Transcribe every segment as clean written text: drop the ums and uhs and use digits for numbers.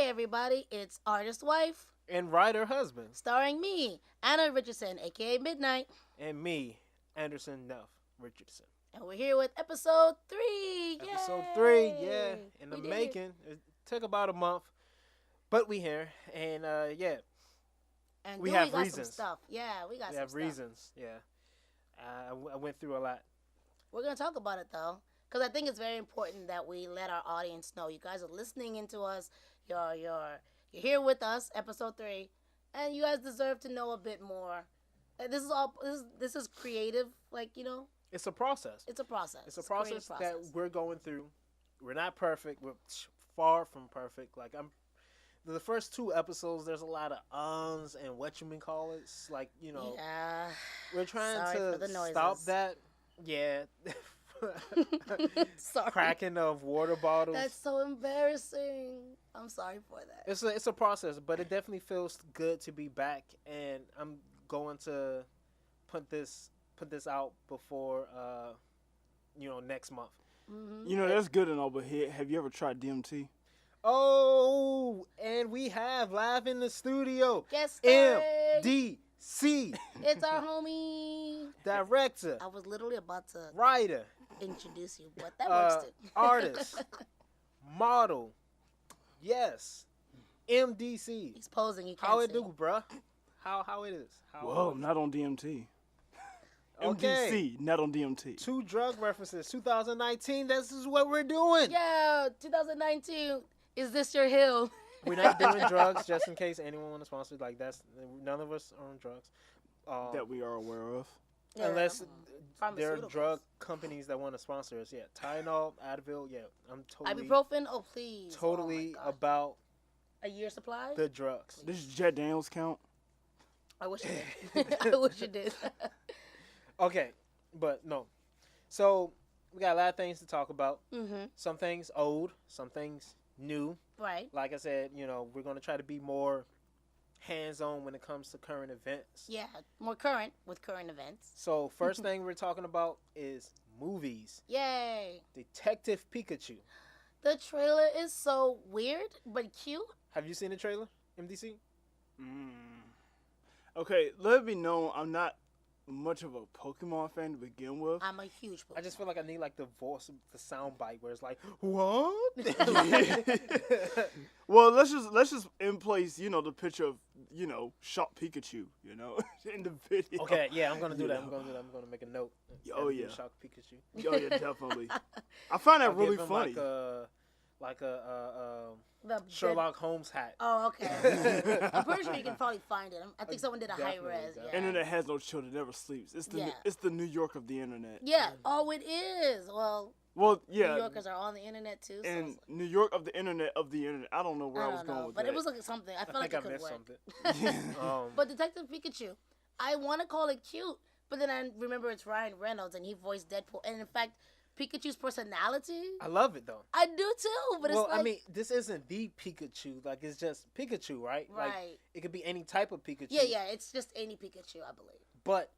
everybody, it's Artist Wife, and writer husband, starring me, Anna Richardson, aka Midnight, and me, Anderson Neff Richardson. and we're here with episode 3. Episode Yay! 3, yeah, in the We did making. It took about a month, but we here, and yeah, And we Dewey have got reasons. Some stuff. Yeah, we got we some have stuff. reasons. Yeah, I went through a lot. We're gonna talk about it though, because I think it's very important that we let our audience know you guys are listening into us. You're here with us, episode 3, and you guys deserve to know a bit more. This is all. This is creative, It's a process. It's a process. It's a process that we're going through. We're not perfect. We're far from perfect. Like the first 2 episodes, there's a lot of ums and whatchamacallits. Like, Yeah. we're trying Sorry for the to noises. stop that. Yeah. Sorry. Cracking of water bottles. That's so embarrassing. I'm sorry for that. It's a process, but it definitely feels good to be back, and I'm going to put this out before next month. Mm-hmm. You know, that's good and all, but have you ever tried DMT? Oh, and we have live in the studio Guess MDC, It's our homie. director, I was literally about to writer, introduce you, but that works too. artist, model. Yes, MDC. He's posing. You can't How it see. do, bruh? How it is? Whoa, not on DMT. Okay. MDC, not on DMT. 2 drug references. 2019. This is what we're doing. Yeah, 2019. Is this your hill? We're not doing drugs, just in case anyone want to sponsor. Like none of us are on drugs. That we are aware of. Yeah, Unless there are pharmaceuticals. drug companies that want to sponsor us. Yeah, Tylenol, Advil. Yeah, I'm totally, Ibuprofen? Oh, please. totally Oh, my God. about A year supply? the drugs. This is Jet Daniels count. I wish you did. I wish you did. Okay, but no. So we got a lot of things to talk about. Mm-hmm. Some things old, some things new. Right. Like I said, we're going to try to be more hands-on when it comes to current events. Yeah, more current with current events. So first thing we're talking about is movies. Yay. Detective Pikachu. The trailer is so weird, but cute. Have you seen the trailer, MDC? Okay, let it be known I'm not much of a Pokemon fan to begin with. I'm a huge Pokemon. I just feel like I need like the voice, the sound bite where it's like, what? Well, let's just in place, the picture of, shot Pikachu, in the video. Okay, yeah, I'm gonna do that. Yeah. I'm gonna make a note. Oh, Have you yeah. Shock Pikachu. Oh yeah, definitely. I find that I'll really give him funny. Like a The Sherlock Holmes hat. Oh, okay. I'm pretty sure you can probably find it. I think someone did a high Definitely, res. definitely. Yeah. Internet has no chill, it never sleeps. It's the Yeah. it's the New York of the internet. Yeah. Oh, it is. Well, Well, yeah. New Yorkers are on the internet too. So And New York of the internet of the internet. I don't know where I, I was don't going know, with but that. it was like something. I felt I like think it I could missed work. something. But Detective Pikachu, I want to call it cute, but then I remember it's Ryan Reynolds and he voiced Deadpool. And in fact, Pikachu's personality, I love it though. I do too. But Well, it's like, I mean, this isn't the Pikachu. Like, it's just Pikachu, right? Like, right? it could be any type of Pikachu. Yeah. It's just any Pikachu, I believe. But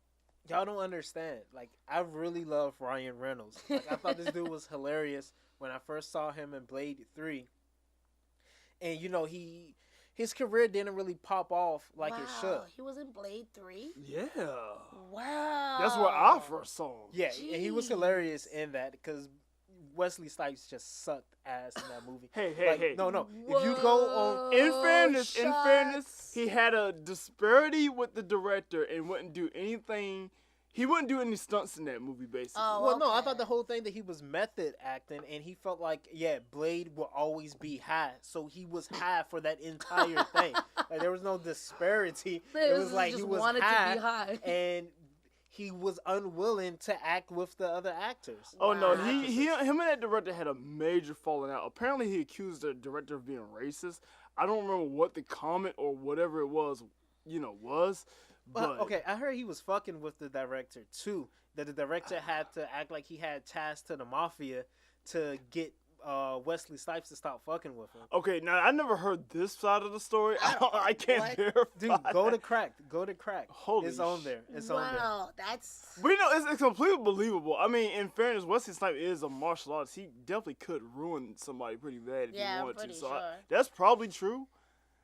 y'all don't understand. Like, I really love Ryan Reynolds. Like, I thought this dude was hilarious when I first saw him in Blade 3. And, his career didn't really pop off like it should. He was in Blade 3. Yeah. Wow. That's where I first saw him. Yeah, and he was Jeez. hilarious in that because Wesley Snipes just sucked ass in that movie. Hey. No. If you go on, In fairness, shots. he had a disparity with the director and wouldn't do anything. He wouldn't do any stunts in that movie, basically. Oh, well, no, I okay. thought the whole thing that he was method acting, and he felt like, Blade will always be high, so he was high for that entire thing. Like, there was no disparity. It was like he was wanted high, to be high. and he was unwilling to act with the other actors. Oh no, Wow. him and that director had a major falling out. Apparently, he accused the director of being racist. I don't remember what the comment or whatever it was, was. But Okay, I heard he was fucking with the director too. That the director had to act like he had ties to the mafia to get Wesley Snipes to stop fucking with him. Okay, now I never heard this side of the story. I can't What? verify. Dude, go to that. Crack. Go to Crack. Holy it's on there. It's on there. Wow, that's But you know, it's completely believable. I mean, in fairness, Wesley Snipes is a martial artist. He definitely could ruin somebody pretty bad if Yeah, he I'm wanted to. pretty So sure. that's probably true.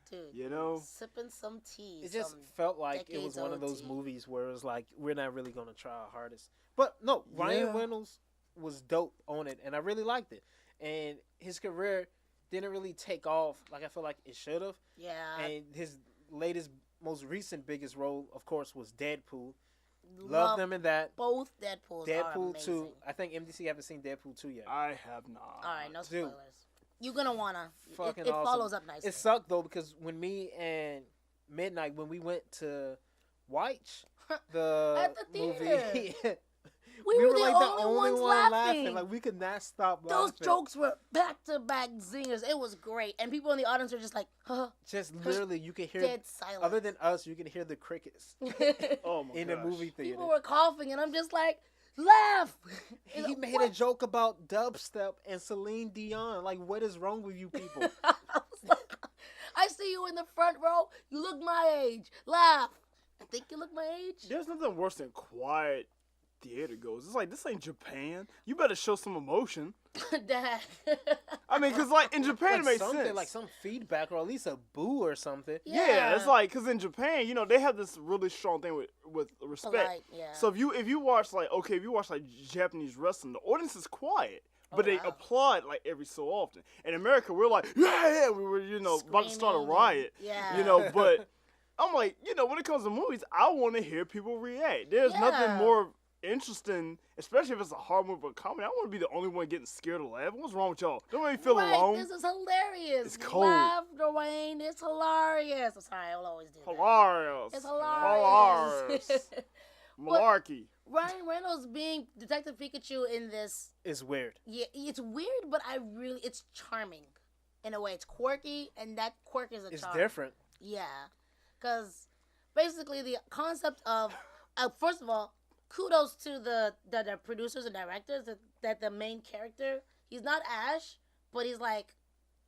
dude. You know? Sipping some tea. It just some felt like it was decades one of old those tea. movies where it was like, we're not really going to try our hardest. But no, Ryan Yeah. Reynolds was dope on it, and I really liked it. And his career didn't really take off like I feel like it should have. Yeah. And his latest, most recent, biggest role, of course, was Deadpool. Love them in that. Both Deadpools are Deadpool amazing. 2. I think MDC haven't seen Deadpool 2 yet. I have not. All right, no Dude. spoilers. You're gonna wanna. Fucking It awesome. follows up nicely. It sucked though because when me and Midnight, when we went to watch the At the movie, we were the like only ones laughing. Like we could not stop Those laughing. jokes were back-to-back zingers. It was great, and people in the audience were just like, "Huh." Just literally, you could hear. Dead silence. Other than us, you can hear the crickets Oh my in gosh. the movie theater. People were coughing, and I'm just like, laugh. He And made what? a joke about dubstep and Celine Dion. Like, what is wrong with you people? I was like, I see you in the front row. You look my age. Laugh. I think you look my age. There's nothing worse than quiet theater goes. It's like, this ain't Japan. You better show some emotion. Dad. I mean, because, like, in Japan, it makes something, sense. like some feedback or at least a boo or something. Yeah, it's like, because in Japan, you know, they have this really strong thing with respect. Polite, yeah. So if you watch like Japanese wrestling, the audience is quiet, but Oh, they wow. applaud like every so often. In America, we're like, yeah, we were about to start a Screaming, riot, yeah. But I'm like, when it comes to movies, I want to hear people react. There's nothing Yeah. more interesting, especially if it's a hard movie or comedy. I want to be the only one getting scared or laughing. What's wrong with y'all? Don't make me feel right, alone. This is hilarious. It's cold. Laugh, Dwayne. It's hilarious. I'm sorry, I will always do that. Hilarious. It's hilarious. Hilarious. Malarkey. Ryan Reynolds being Detective Pikachu in this, It's weird. yeah, it's weird, but it's charming in a way. It's quirky, and that quirk is a It's charm. different. Yeah, because basically the concept of, first of all, kudos to the producers and directors that the main character, he's not Ash, but he's like,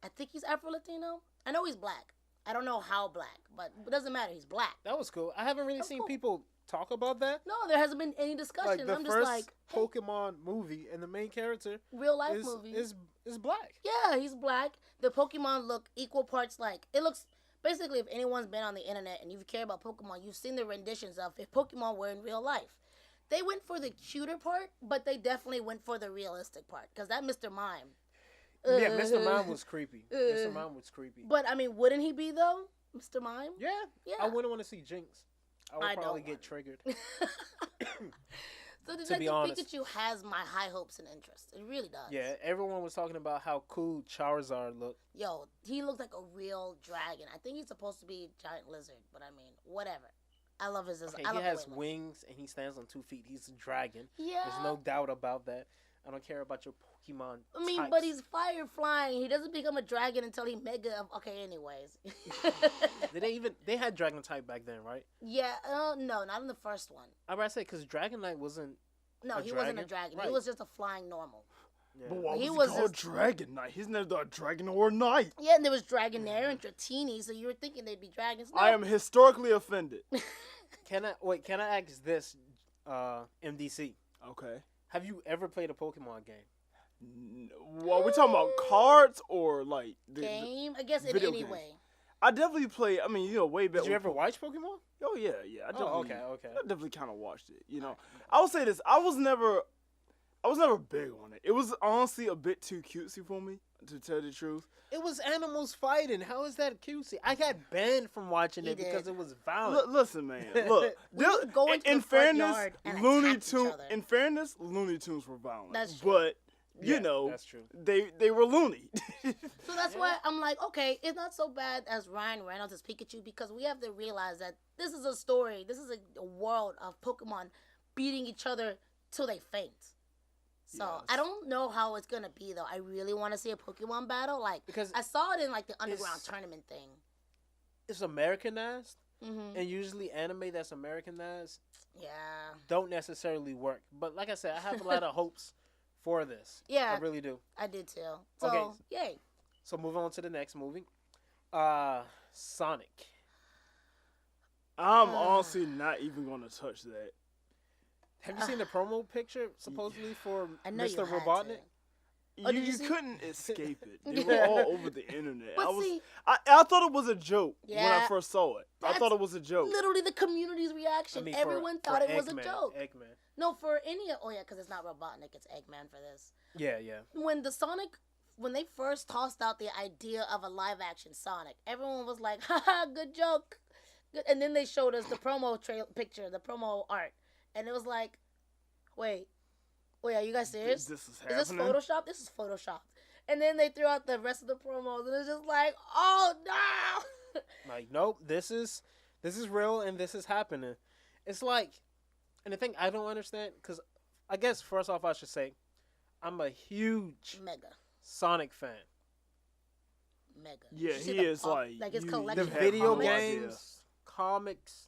I think he's Afro-Latino. I know he's black. I don't know how black, but it doesn't matter. He's black. That was cool. I haven't really That's seen cool. people talk about that. No, there hasn't been any Like discussion. the I'm just first like, hey, Pokemon movie and the main character real life is, movie. is black. Yeah, he's black. The Pokemon look equal parts like, it looks, basically if anyone's been on the internet and you care about Pokemon, you've seen the renditions of if Pokemon were in real life. They went for the cuter part, but they definitely went for the realistic part. Because that Mr. Mime. Yeah, Mr. Mime was creepy. Mr. uh, Mime was creepy. But, I mean, wouldn't he be, though? Mr. Mime? Yeah, Yeah. I wouldn't want to see Jinx. I would I don't probably want get it. triggered. So Detective honest. Pikachu has my high hopes and interest. It really does. Yeah, everyone was talking about how cool Charizard looked. Yo, he looked like a real dragon. I think he's supposed to be a giant lizard, but I mean, whatever. I love his design. Okay, I he love has the way it wings and he stands on 2 feet. He's a dragon. looks. Yeah. There's no doubt about that. I don't care about your Pokemon. I mean, types. but he's fire flying. He doesn't become a dragon until he mega. Okay, anyways. They had Dragon type back then, right? Yeah, no, not in the first one. I about to say because Dragonite wasn't. No, A he wasn't a dragon? dragon. He Right. was just a flying normal. Yeah. But why He was was he called just- Dragon Knight? He's never a dragon or a knight. Yeah, and there was Dragonair and Dratini, so you were thinking they'd be dragons. No. I am historically offended. Can I ask this, MDC? Okay. Have you ever played a Pokemon game? Well, we talking about cards or like Game, I guess in video any game. way. I definitely play. I mean, way back. Did you ever watch Pokemon? Oh yeah. I definitely, Oh, okay. I definitely kind of watched it. I will say this: I was never big on it. It was honestly a bit too cutesy for me, to tell the truth. It was animals fighting. How is that cutesy? I got banned from watching He it because did. it was violent. Listen, man. Look, We would go into in the front fairness, yard and Looney attack each Tunes. other. In fairness, Looney Tunes were violent. That's true. But Yeah, that's true. they were loony. So that's why I'm like, okay, it's not so bad as Ryan Reynolds as Pikachu because we have to realize that this is a story. This is a world of Pokemon beating each other till they faint. So Yes. I don't know how it's gonna be though. I really want to see a Pokemon battle. Like Because I saw it in like the underground it's- tournament thing. it's Americanized, Hmm and usually anime that's Americanized Yeah. don't necessarily work. But like I said, I have a lot of hopes for this. Yeah. I really do. I did too. So, Okay. yay. So moving on to the next movie. Sonic. I'm honestly not even gonna touch that. Have you seen the promo picture supposedly for I know you Mr. had Robotnik? to. Oh, did you see? couldn't escape it. They were all over the internet. But see, I thought it was a joke when I Yeah, first saw it. I that's thought it was a joke. literally the community's reaction. I mean, Everyone for thought it was a Eggman, joke. Eggman. No, for any. Oh yeah, because it's not Robotnik. It's Eggman for this. Yeah. When they first tossed out the idea of a live action Sonic, everyone was like, haha, good joke. Good. And then they showed us the promo picture, the promo art. And it was like, wait, are you guys serious? This is Is this happening. Photoshop? This is Photoshop. And then they threw out the rest of the promos, and it's just like, oh no! Like, nope, this is real and this is happening. It's like, and the thing I don't understand, because I guess first off I should say, I'm a huge Mega. Sonic fan. Did Yeah, you see he the is like his you- The collection. you have video no games, idea. comics,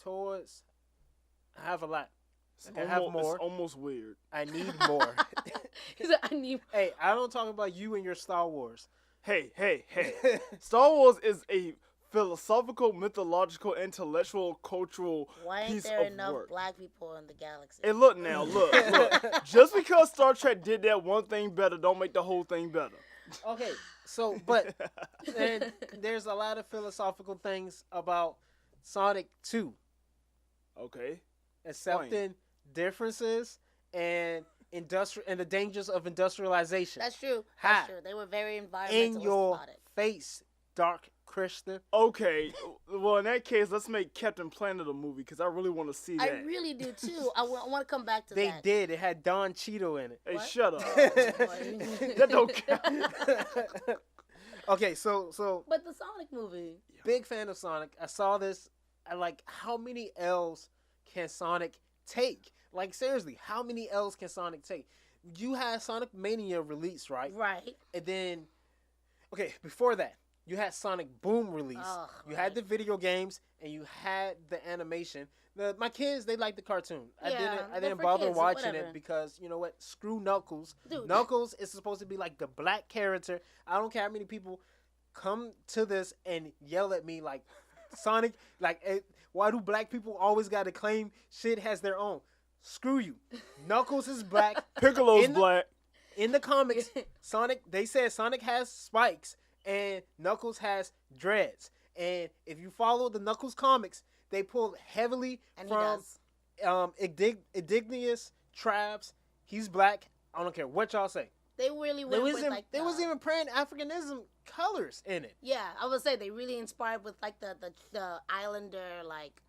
toys, I have a lot. It's I have almost, more. It's almost weird. I need more. He said, I need. Hey, I don't talk about you and your Star Wars. Hey. Star Wars is a philosophical, mythological, intellectual, cultural Why ain't piece there of enough work. black people in the galaxy? Hey, look now, look. Just because Star Trek did that one thing better, don't make the whole thing better. Okay, so but and there's a lot of philosophical things about Sonic 2. Okay. Accepting differences and the dangers of industrialization. That's true. Ha. That's true. They were very In environmentalist your about it. face, Dark Christian. Okay. Well, in that case, let's make Captain Planet a movie because I really want to see that. I really do too. I want to come back to They that. did. It had Don Cheeto in it. Hey, What? shut up. Boy. That don't count. Okay, so But the Sonic movie. big fan of Sonic. I saw this. I like, how many L's can Sonic take? Like, seriously, how many L's can Sonic take? You had Sonic Mania release, right? Right. And then, okay, before that, you had Sonic Boom release. Oh, you had the video games, and you had the animation. My kids, they like the cartoon. I Yeah, they're didn't for bother kids, watching whatever. it because, you know what? Screw Knuckles. Dude. Knuckles is supposed to be like the black character. I don't care how many people come to this and yell at me like, Sonic, like, why do black people always got to claim shit has their own? Screw you. Knuckles is black. Piccolo's In the- black. In the comics, Sonic, they said Sonic has spikes and Knuckles has dreads. And if you follow the Knuckles comics, they pulled heavily And he from does. Ignious Trabs. He's black. I don't care what y'all say. They really They went with wasn't, like they the, wasn't even praying Africanism colors in it. Yeah, I would say they really inspired with like the islander, like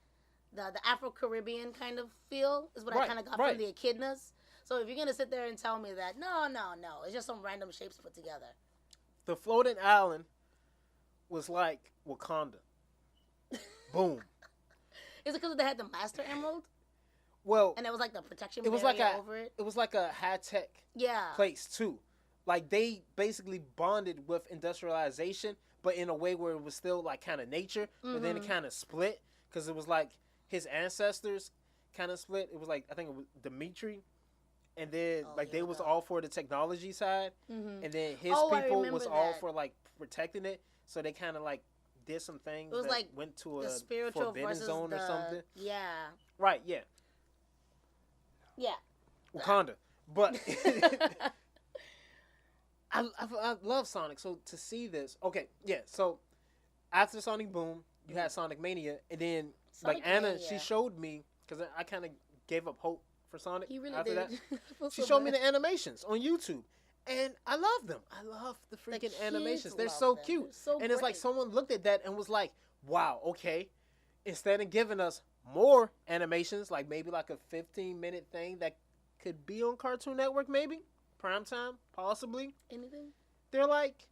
the Afro Caribbean kind of feel is what I Right, kind of got right. from the echidnas. So if you're gonna sit there and tell me that no, it's just some random shapes put together. The floating island was like Wakanda. Boom. Is it because they had the Master Emerald Well, and it was like the protection it was barrier like over it? it was like a high tech Yeah. place too. Like they basically bonded with industrialization, but in a way where it was still like kind of nature, but then it kind of split because it was like his ancestors kind of split. It was like, I think it was Dimitri, and then Oh, like here they we was go. all for the technology side, Mm-hmm. and then his Oh, I people remember was all that. for like protecting it. So they kind of like did some things. It was that like went to The a spiritual forbidden versus zone the or something. yeah, Right? Yeah, yeah. Wakanda. But I love Sonic. So to see this, okay, yeah. So after Sonic Boom, you had Sonic Mania, and then Sonic like Anna, Mania. she showed me because I kind of gave up hope for Sonic. He really after did. that. I feel She so showed me bad. the animations on YouTube, and I love them. I love the freaking kids animations. They're love so them. cute, They're so and it's like great. someone looked at that and was like, "Wow, okay." Instead of giving us more animations, like maybe like a 15-minute thing that could be on Cartoon Network, maybe primetime, possibly. Anything? They're like,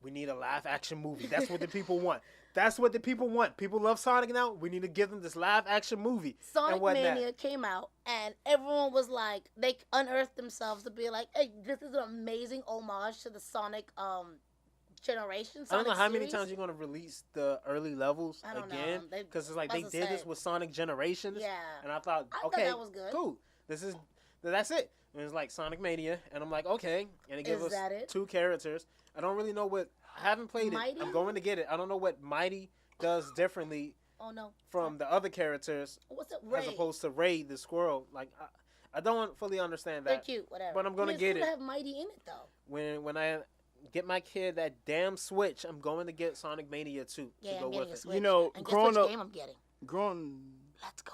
we need a live action movie. That's what the people want. That's what the people want. People love Sonic now. We need to give them this live action movie. Sonic and whatnot. Mania came out, and everyone was like, they unearthed themselves to be like, "Hey, this is an amazing homage to the Sonic generation." I don't know Sonic how many series. times you're gonna release the early levels I don't know. again, They because it's like they must did have this said- with Sonic Generations. Yeah. And I thought, I thought okay, that was good. cool. This That's it. And it's like Sonic Mania, and I'm like, okay. And it gives Is us that it? 2 characters. I don't really know what. I haven't played Mighty? it. I'm going to get it. I don't know what Mighty does differently Oh no. from the other characters What's it? Ray. as opposed to Ray the squirrel. Like I don't fully understand They're that. cute, whatever. But I'm gonna I mean, get it's it. cool to have Mighty in it though. When I get my kid that damn Switch, I'm going to get Sonic Mania 2 Yeah, to go I'm getting with a it. Switch. You know, and guess growing which up, game I'm getting? Let's go,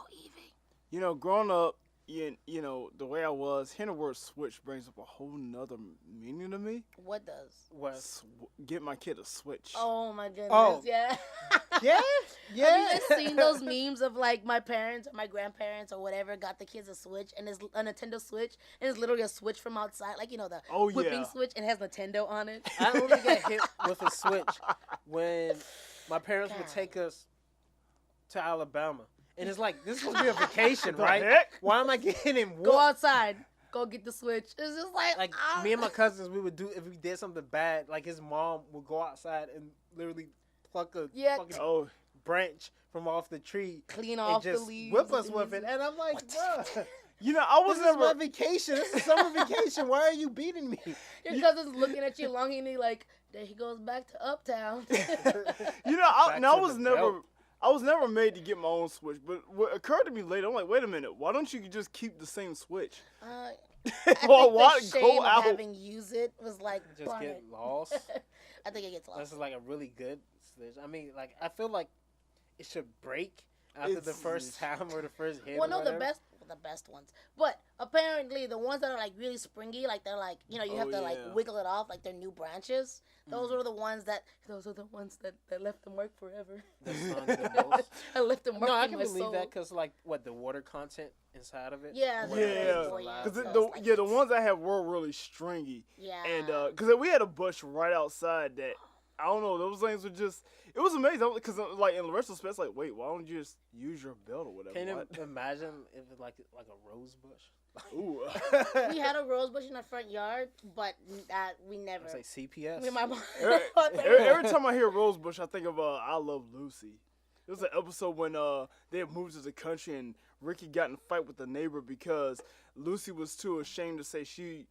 Eevee. growing up, you know, the way I was, hearing the word Switch brings up a whole nother meaning to me. What does? What? Get my kid a Switch. Oh my goodness! Oh. Yeah. Yeah, yeah. Have you guys seen those memes of like my parents or my grandparents or whatever got the kids a Switch and it's a Nintendo Switch and it's literally a Switch from outside, like the whipping yeah. Switch and it has Nintendo on it. I only got hit with a Switch when my parents would God. take us to Alabama. And it's like, this is supposed to be a vacation, The right? heck? Why am I getting Go whooped? outside, go get the Switch. It's just like Me and my cousins, we would do, if we did something bad, like his mom would go outside and literally pluck a Yeah. fucking Oh, branch from off the tree clean and off the just leaves. whip us with it. And I'm like, What? bruh, you know, I was this is my never. vacation. This is summer vacation. Why are you beating me? Your cousin's looking at you longingly like, there he goes back to Uptown. You know, I Back to was the never. belt. I was never made to get my own Switch, but what occurred to me later, I'm like, wait a minute, why don't you just keep the same Switch? I Well, think why the go shame of out? having used it was like, Just darn get it. lost. I think it gets lost. This is like a really good Switch. I mean, like, I feel like it should break after the It's- first time or the first hit. Well, or no, the whatever. best ones. But apparently, the ones that are like really springy, like they're like you Oh, have to like yeah. wiggle it off, like they're new branches. Those Mm. are the ones that that left them work forever. The song the most. I left them work. No, I in can my believe soul. that because, like, what, the water content inside of it? Yeah, Or whatever Yeah. is boy, allowed. Cause So the it's like the it's- ones I had were really stringy, Yeah. and cause we had a bush right outside that I don't know, those things were just, it was amazing. Cause like in retrospect, it's like, wait, why don't you just use your belt or whatever? Can you What? imagine if it's like a rose bush? Ooh. we had a rose bush in our front yard, but we never. It's like CPS. Me and my mom. every time I hear Rosebush, I think of I Love Lucy. There was an episode when they had moved to the country and Ricky got in a fight with the neighbor because Lucy was too ashamed to say she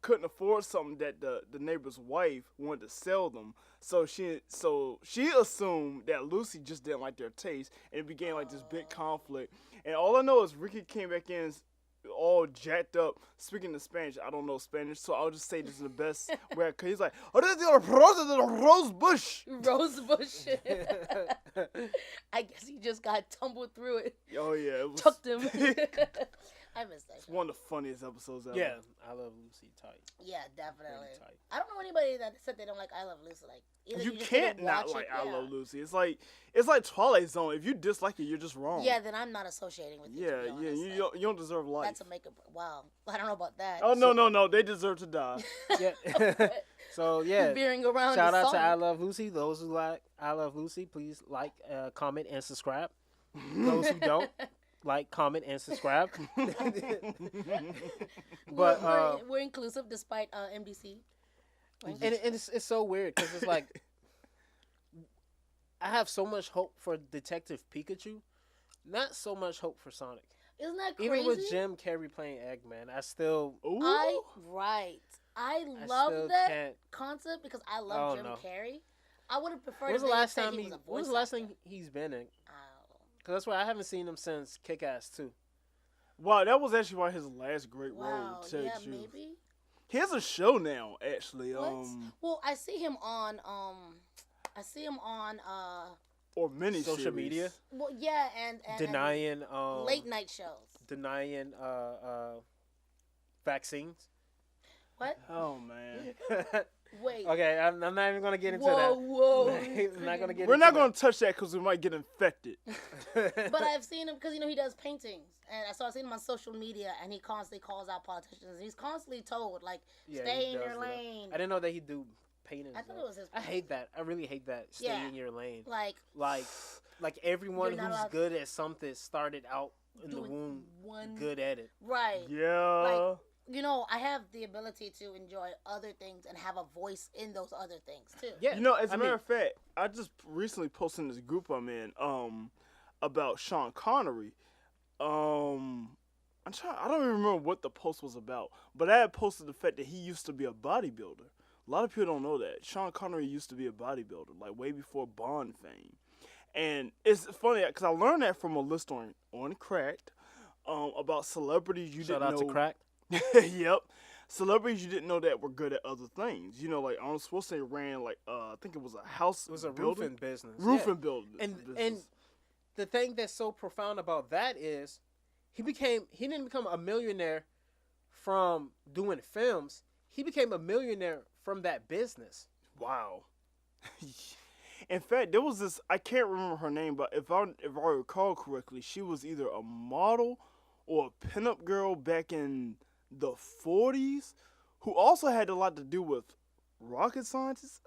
couldn't afford something that the neighbor's wife wanted to sell them. So she assumed that Lucy just didn't like their taste, and it became like this big conflict. And all I know is Ricky came back in all jacked up, speaking in Spanish. I don't know Spanish, so I'll just say this in the best way. Cause he's like, "Oh, this is a rose bush." Rose bush. I guess he just got tumbled through it. Oh yeah, it was. Tucked him. I miss that It's show. one of the funniest episodes ever. Yeah, I love Lucy tight. Yeah, definitely. Really tight. I don't know anybody that said they don't like I Love Lucy. Like either You just can't didn't not watch like it, I yeah. Love Lucy. It's like Twilight Zone. If you dislike it, you're just wrong. Yeah, then I'm not associating with you. Yeah, to be yeah. honest. You don't deserve life. That's a makeup. Wow, I don't know about that. Oh no! They deserve to die. Yeah. So yeah, Veering around. shout the out to song. I Love Lucy. Those who like I Love Lucy, please like, comment, and subscribe. Those who don't like, comment, and subscribe. But we're inclusive despite NBC. We're and it's so weird because it's like I have so much hope for Detective Pikachu, not so much hope for Sonic. Isn't that crazy? Even with Jim Carrey playing Eggman, I still Ooh. I I love still that can't. concept because I love Oh, Jim no. Carrey. I would have preferred. When was the if they last said time he he? was a When was voice the last actor. thing he's been in? Oh. Because that's why I haven't seen him since Kick-Ass 2. Wow, that was actually his last great Wow. role. To tell you Yeah, the truth. maybe. He has a show now, actually. What? Well, I see him on Or mini Social media? well, yeah, and Denying late night shows. denying vaccines. What? Oh man. Wait. Okay, I'm not even gonna get into Whoa. that. I'm not gonna get. We're into not gonna touch that because we might get infected. that. But I've seen him because he does paintings, and I've seen him on social media, and he constantly calls out politicians. He's constantly told like, Yeah, stay he in your does that. lane. I didn't know that he do paintings. I thought though. it was his. I hate that. I really hate that. Stay Yeah. in your lane. Like Like everyone You're not who's allowed- good at something started out in the doing womb one good at it. right. Yeah. I have the ability to enjoy other things and have a voice in those other things too. Yeah. You know, as a I matter mean, of fact, I just recently posted in this group I'm in about Sean Connery. I don't even remember what the post was about, but I had posted the fact that he used to be a bodybuilder. A lot of people don't know that. Sean Connery used to be a bodybuilder, like way before Bond fame. And it's funny because I learned that from a list on Cracked about celebrities you Shout didn't out know. to Crack. Yep. Celebrities you didn't know that were good at other things. You know, like Arnold Schwarzenegger ran like I think it was a house. It was a building? roofing business. Roofing building. And business. the thing that's so profound about that is he didn't become a millionaire from doing films. He became a millionaire from that business. Wow. In fact, there was this, I can't remember her name, but if I recall correctly, she was either a model or a pinup girl back in the 40s who also had a lot to do with rocket scientists.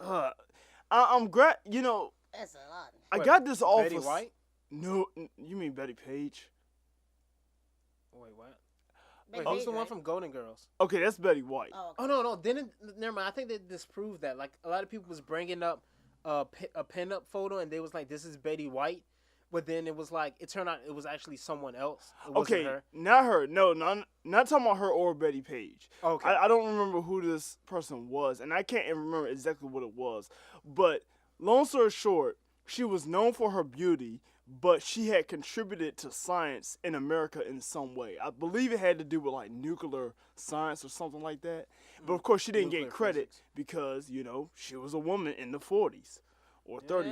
I'm glad, That's a lot. I What, got this off Betty of... White? No, you mean Betty Page? Wait, what? Betty Wait, who's Page, the one right? from Golden Girls? Okay, that's Betty White. Oh, okay. Oh no, didn't never mind. I think they disproved that. Like a lot of people was bringing up a pinup photo, and they was like, "This is Betty White," but then it was like it turned out it was actually someone else. It wasn't Okay, her. not her. No, not talking about her or Betty Page. Okay. I don't remember who this person was, and I can't even remember exactly what it was. But long story short, she was known for her beauty, but she had contributed to science in America in some way. I believe it had to do with like nuclear science or something like that. But of course, she didn't Nuclear get credit physics. because she was a woman in the 40s or 30s.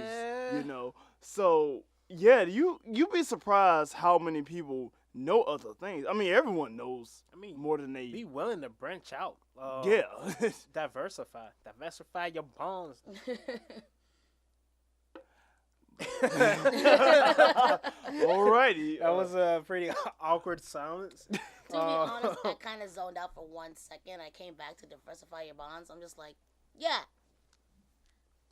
Yeah. So yeah, you be surprised how many people know other things. I mean, everyone knows I mean, more than they. be willing to branch out. Yeah. Diversify your bonds. Alrighty. That was a pretty awkward silence. To be honest, I kind of zoned out for 1 second. I came back to diversify your bonds. I'm just like, yeah.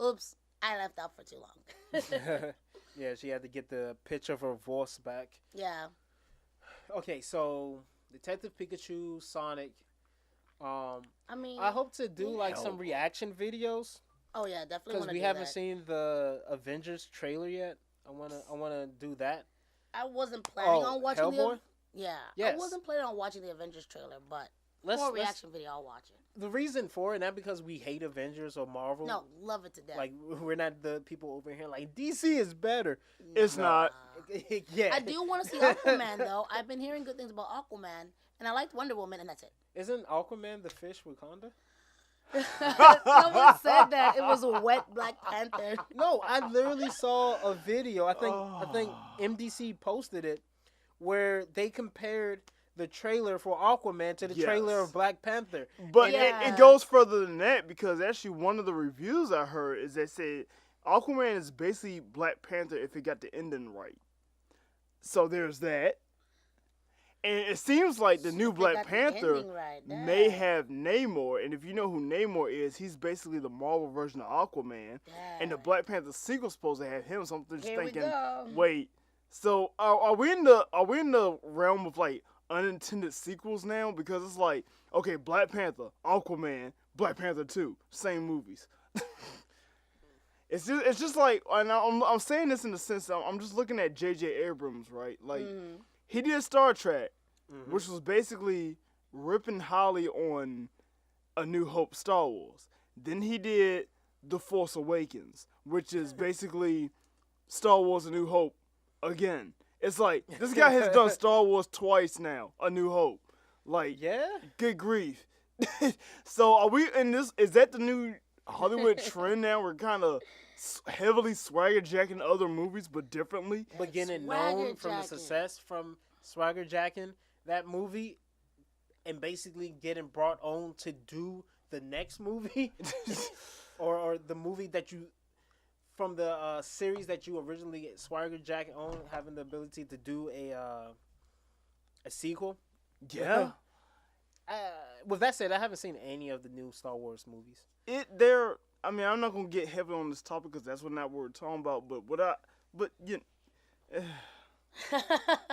Oops, I left out for too long. Yeah, she had to get the pitch of her voice back. Yeah. Okay, so Detective Pikachu, Sonic. I mean, I hope to do like some Hell. reaction videos oh yeah, definitely because want to we do haven't that. seen the Avengers trailer yet. I wanna do that. I wasn't planning on watching Hellboy. Yeah. Yes. I wasn't planning on watching the Avengers trailer, but Let's, for a let's reaction video, I'll watch it. the reason for it, not because we hate Avengers or Marvel. No, love it to death. Like we're not the people over here like DC is better. It's not. Yeah. I do want to see Aquaman though. I've been hearing good things about Aquaman, and I liked Wonder Woman, and that's it. Isn't Aquaman the fish Wakanda? Someone said that it was a wet Black Panther. No, I literally saw a video. I think MDC posted it where they compared the trailer for Aquaman to the trailer Yes. of Black Panther. But Yeah. it goes further than that because actually one of the reviews I heard is they said Aquaman is basically Black Panther if it got the ending right. So there's that. And it seems like the new They Black got the Panther ending right. may Yeah. have Namor. And if you know who Namor is, he's basically the Marvel version of Aquaman. And the Yeah. Black Panther sequel's supposed to have him. So I'm just Here we thinking, go. wait. So are we in the realm of like unintended sequels now? Because it's like, okay, Black Panther, Aquaman, Black Panther 2, same movies. It's just like, and I'm saying this in the sense that I'm just looking at J.J. Abrams, right? Like he did Star Trek, which was basically ripping Holly on A New Hope, Star Wars. Then he did The Force Awakens, which is basically Star Wars: A New Hope again. It's like this guy has done Star Wars twice now, A New Hope. Like, Yeah? good grief. So are we in this? Is that the new Hollywood trend now? We're kind of heavily swagger jacking other movies, but differently. But getting Swagger known from the jacking. success from Swagger Jacking, that movie, and basically getting brought on to do the next movie, or the movie that you, from the series that you originally Swagger Jacking on, having the ability to do a sequel. Yeah. With that said, I haven't seen any of the new Star Wars movies. I mean, I'm not gonna get heavily on this topic because that's not what we're talking about.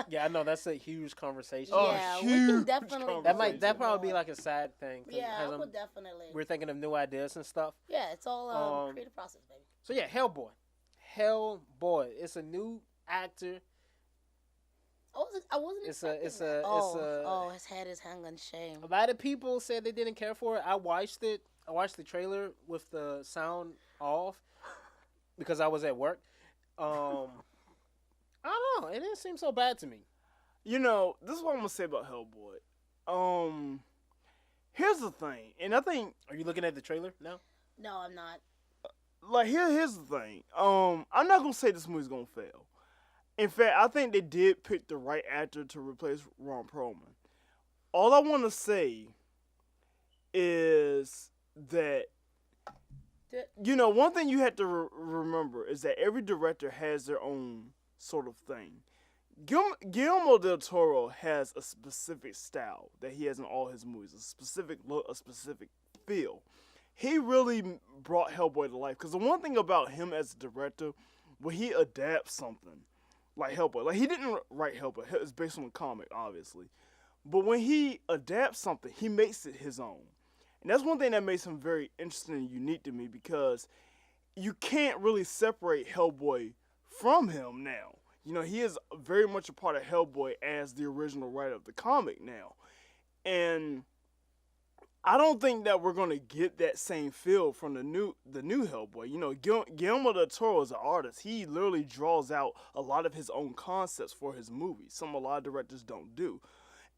Yeah, I know that's a huge conversation. Oh, Yeah, we can huge definitely. That probably be like a sad thing. 'cause Yeah, as I I'm- would definitely. we're thinking of new ideas and stuff. Yeah, it's all creative process, baby. So yeah, Hellboy. Hellboy. It's a new actor. I wasn't It's a, expecting it's that. a, Oh, it's a. oh, his head is hung in shame. A lot of people said they didn't care for it. I watched it. I watched the trailer with the sound off because I was at work. I don't know. It didn't seem so bad to me. You know, this is what I'm gonna say about Hellboy. Here's the thing, and I think Are you looking at the trailer now? No, I'm not. like here's the thing. I'm not gonna say this movie's gonna fail. In fact, I think they did pick the right actor to replace Ron Perlman. All I want to say is that you know one thing you have to remember is that every director has their own sort of thing. Guillermo del Toro has a specific style that he has in all his movies, a specific look, a specific feel. He really brought Hellboy to life because the one thing about him as a director, when he adapts something like Hellboy, like he didn't write Hellboy, it's based on a comic, obviously, but when he adapts something, he makes it his own, and that's one thing that makes him very interesting and unique to me because you can't really separate Hellboy from him now. You know, he is very much a part of Hellboy as the original writer of the comic now. And I don't think that we're going to get that same feel from the new Hellboy. You know, Guillermo del Toro is an artist. He literally draws out a lot of his own concepts for his movies. A lot of directors don't do.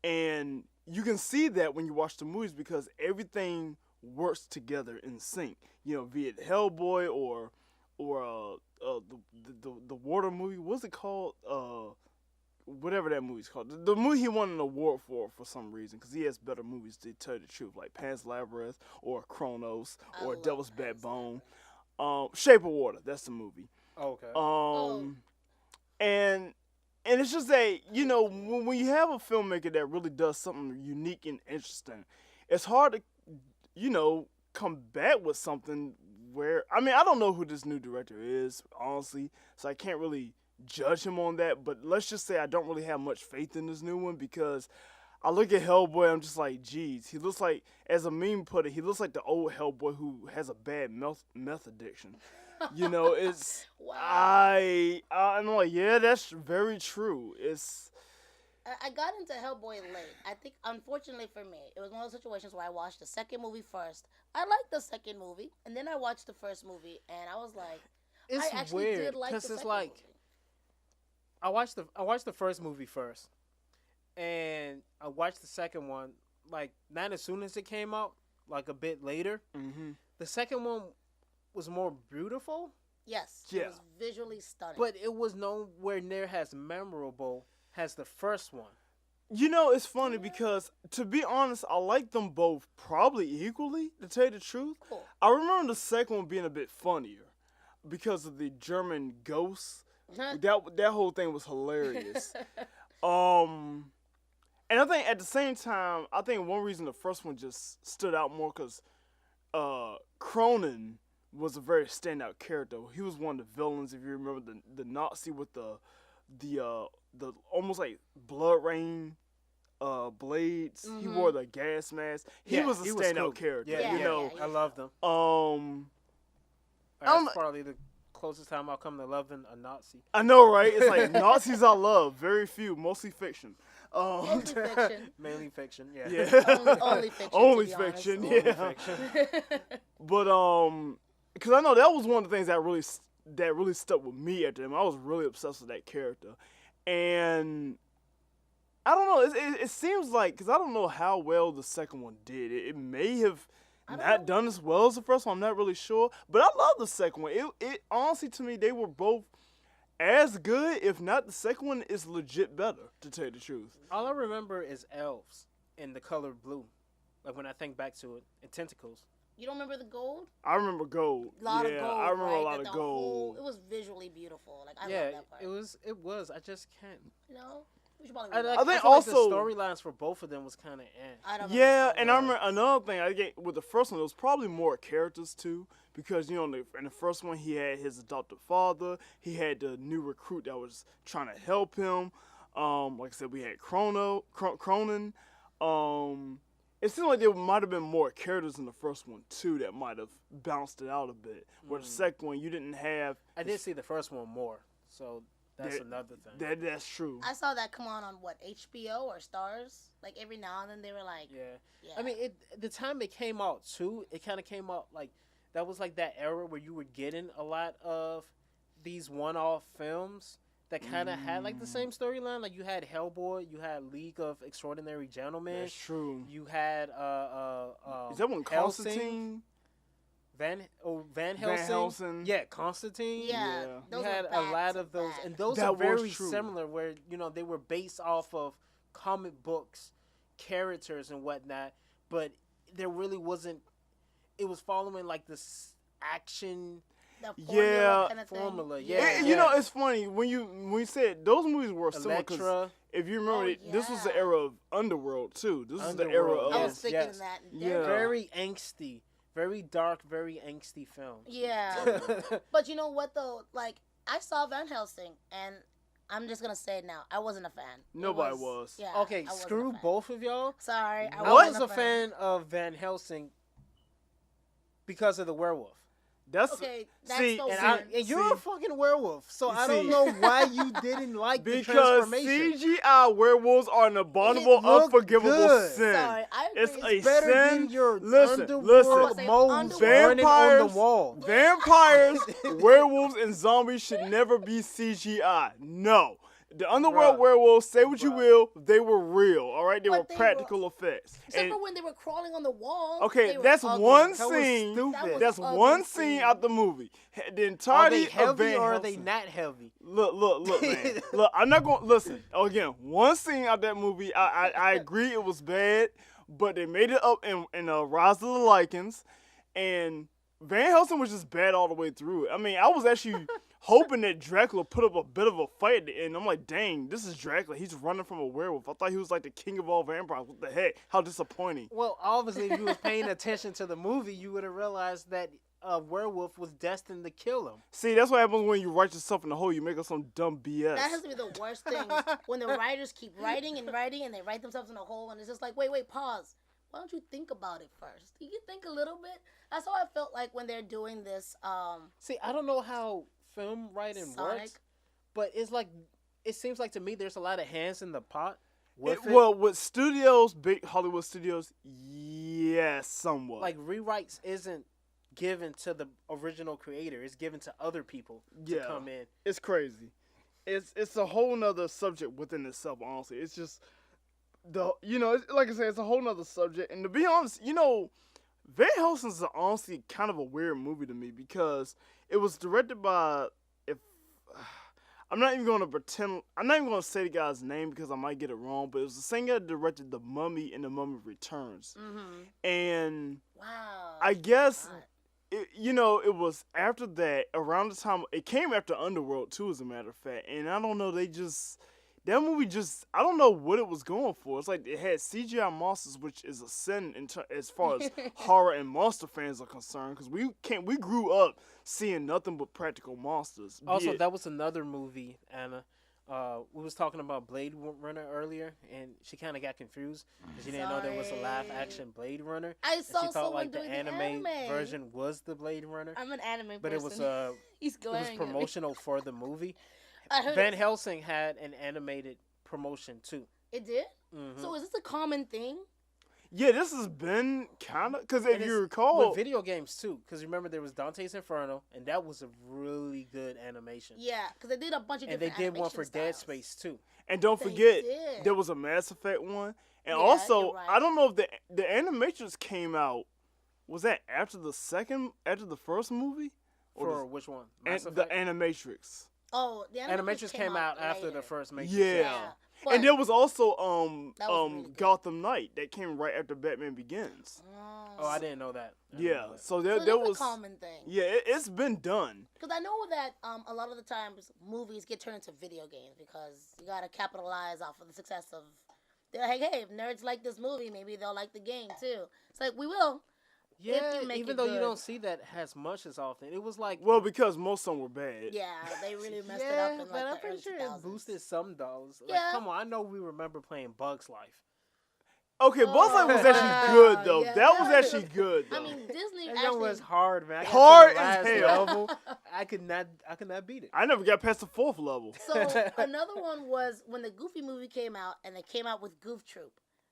And you can see that when you watch the movies because everything works together in sync. You know, be it Hellboy or the water movie. What's it called? Whatever that movie's called. The movie he won an award for some reason because he has better movies to tell you the truth, like Pan's Labyrinth or Kronos or Devil's Backbone. Shape of Water. That's the movie. Oh, okay. And it's just that you know when you have a filmmaker that really does something unique and interesting, it's hard to come back with something where I mean I don't know who this new director is honestly, so I can't really judge him on that. But let's just say I don't really have much faith in this new one because I look at Hellboy, I'm just like, geez, he looks like, as a meme put it, he looks like the old Hellboy who has a bad meth addiction. You know, it's Wow. I'm like, yeah, that's very true. It's I got into Hellboy late. I think, unfortunately for me, it was one of those situations where I watched the second movie first. I liked the second movie, and then I watched the first movie, and I was like, It's I actually weird did like the because it's second like movie. I watched the first movie first, and I watched the second one like not as soon as it came out, like a bit later. mm-hmm. The second one was more beautiful, Yes, Yeah. it was visually stunning. but it was nowhere near as memorable as the first one. You know, it's funny because, to be honest, I like them both probably equally, to tell you the truth. Cool. I remember the second one being a bit funnier because of the German ghosts. That whole thing was hilarious. And I think at the same time, I think one reason the first one just stood out more because Cronin was a very standout character. He was one of the villains, if you remember, the Nazi with the almost like blood rain blades. He wore the gas mask. He was a standout cool. character. Yeah, you know. I loved him. I'm- That's probably the closest time I'll come to loving a Nazi. I know, right? It's like Nazis I love, very few, mostly fiction. Mostly fiction. Mainly fiction, yeah. Yeah. Only fiction. Only to be honest. fiction, Only yeah. fiction. But because I know that was one of the things that really stuck with me after him. I was really obsessed with that character, and I don't know. It seems like because I don't know how well the second one did. It may have not done as well as the first one. I'm not really sure, but I love the second one. It honestly to me they were both as good, if not the second one is legit better. To tell you the truth. All I remember is elves in the color blue. Like when I think back to it, and tentacles. You don't remember the gold? I remember gold. A lot yeah, of gold. I remember right? a lot That of the gold. It was visually beautiful. Like I Yeah, love that part. it was. I just can't. You know, we should probably. I, rewatch like, think it. feel like also- the storylines for both of them was kind of I don't Yeah, remember and I the remember another thing I get with the first one. There was probably more characters too, because you know in the first one he had his adopted father, he had the new recruit that was trying to help him. Like I said, we had Cronin. It seemed like there might have been more characters in the first one too that might have bounced it out a bit. Where the second one you didn't have. I did see the first one more, so That's another thing. That's true. I saw that come on what, HBO or Stars? Like every now and then they were like, yeah. I mean, the time it came out too, it kind of came out like that was like that era where you were getting a lot of these one-off films that kind of had like the same storyline. Like you had Hellboy, you had League of Extraordinary Gentlemen. That's true. You had Is that one Constantine? Van Van Helsing. Helsing. Yeah, Constantine. yeah, Yeah. You had a lot of those, and those That are was very true. similar. Where they were based off of comic books, characters and whatnot, but there really wasn't. It was following like this action the formula Yeah. kind of formula. thing. Yeah, You know, it's funny when you said those movies were similar. 'Cause Elektra. if you remember, Oh, this was the yeah. era of Underworld too. This was the era Underworld, of I was thinking yes. that. Yeah. Very angsty, very dark, very angsty film. Yeah. But you know what though? Like I saw Van Helsing, and I'm just gonna say it now. I wasn't a fan. It Nobody was. Yeah. Okay, I wasn't a screw fan. both of y'all. Sorry, I I wasn't was a fan of Van Helsing because of the werewolf. That's Okay, that's see, so And, weird. you're See- a fucking werewolf, so I see. don't know why you didn't like the because transformation. CGI werewolves are an abominable, It looked unforgivable good. sin. Sorry, I agree. It's a Better sin. than your Listen, underworld listen. moles Underworld. running on the Vampires- wall. Vampires, werewolves, and zombies should never be CGI. No. The underworld Bruh. werewolves, say what you Bruh. will, they were real, all right? They But were they practical effects. Except And- for when they were crawling on the wall. okay, they were that's ugly. one That was scene. stupid. That's ugly one scene. scene out the movie. The Are they entirety of heavy Van or are they Helsing- not heavy? Look, man. Look, I'm not going to listen. Again, one scene out that movie, I agree it was bad, but they made it up in Rise of the Lycans, and Van Helsing was just bad all the way through. I mean, I was actually hoping that Dracula put up a bit of a fight at the end. I'm like, dang, this is Dracula. He's running from a werewolf. I thought he was like the king of all vampires. What the heck? How disappointing. Well, obviously, if you was paying attention to the movie, you would have realized that a werewolf was destined to kill him. See, that's what happens when you write yourself in the hole. You make up some dumb BS. That has to be the worst thing when the writers keep writing and writing and they write themselves in a hole and it's just like, wait, pause. Why don't you think about it first? You can think a little bit. That's how I felt like when they're doing this. See, I don't know how film writing Sonic. works, but it's like it seems like to me there's a lot of hands in the pot. With it. Well, with studios, big Hollywood studios, yes, somewhat. Like rewrites isn't given to the original creator; it's given to other people to Yeah. come in. It's crazy. It's a whole nother subject within itself. Honestly, it's just like I said, it's a whole nother subject. And to be honest, Van Helsing's honestly kind of a weird movie to me because it was directed by I'm not even going to say the guy's name because I might get it wrong, but it was the same guy that directed The Mummy and The Mummy Returns. Mm-hmm. And Wow. I guess God. it was after that, around the time it came after Underworld too, as a matter of fact. And I don't know, that movie I don't know what it was going for. It's like it had CGI monsters, which is a sin as far as horror and monster fans are concerned, because we grew up seeing nothing but practical monsters. Also, that was another movie, Anna. We was talking about Blade Runner earlier, and she kind of got confused because she didn't know there was a live action Blade Runner. I And saw she thought someone like the doing anime the anime version was the Blade Runner, I'm an anime but person. it was He's it was glaring at me. promotional for the movie. I heard Van Helsing had an animated promotion too. it did. Mhm. So is this a common thing? Yeah, this has been kind of because if And you it's recall, with video games too, because remember there was Dante's Inferno, and that was a really good animation. Yeah, because they did a bunch of And they different did one for animation Dead styles. Space too. and don't They forget did. there was a Mass Effect one, and Yeah, also you're right. I don't know if the Animatrix came out. Was that after the first movie? For which one? Mass The Effect? Animatrix. Oh, the Animatrix came out after later. the first Matrix. Yeah. But, And there was also That was really good. Gotham Knight that came right after Batman Begins. Oh, I didn't know that. I didn't Yeah, know that. so so there that's was a common thing. yeah, it's been done. Because I know that a lot of the times movies get turned into video games because you gotta capitalize off of the success of. They're like, hey, if nerds like this movie, maybe they'll like the game too. It's like we will. Yeah, you make even it though you good. don't see that as much as often. It was like Well, because most of them were bad. Yeah, they really messed it yeah, up in like but I'm the pretty early sure 2000s. it boosted some dollars. Like, Yeah. come on, I know we remember playing Bugs Life. Okay, Buzz Light was Oh, actually good wow, though. yeah, That was that- actually good though. I mean, Disney That actually. was hard, man. I got Hard to the as last hell. level. I could not beat it. I never got past the 4th level. So another one was when the Goofy movie came out, and they came out with Goof Troop,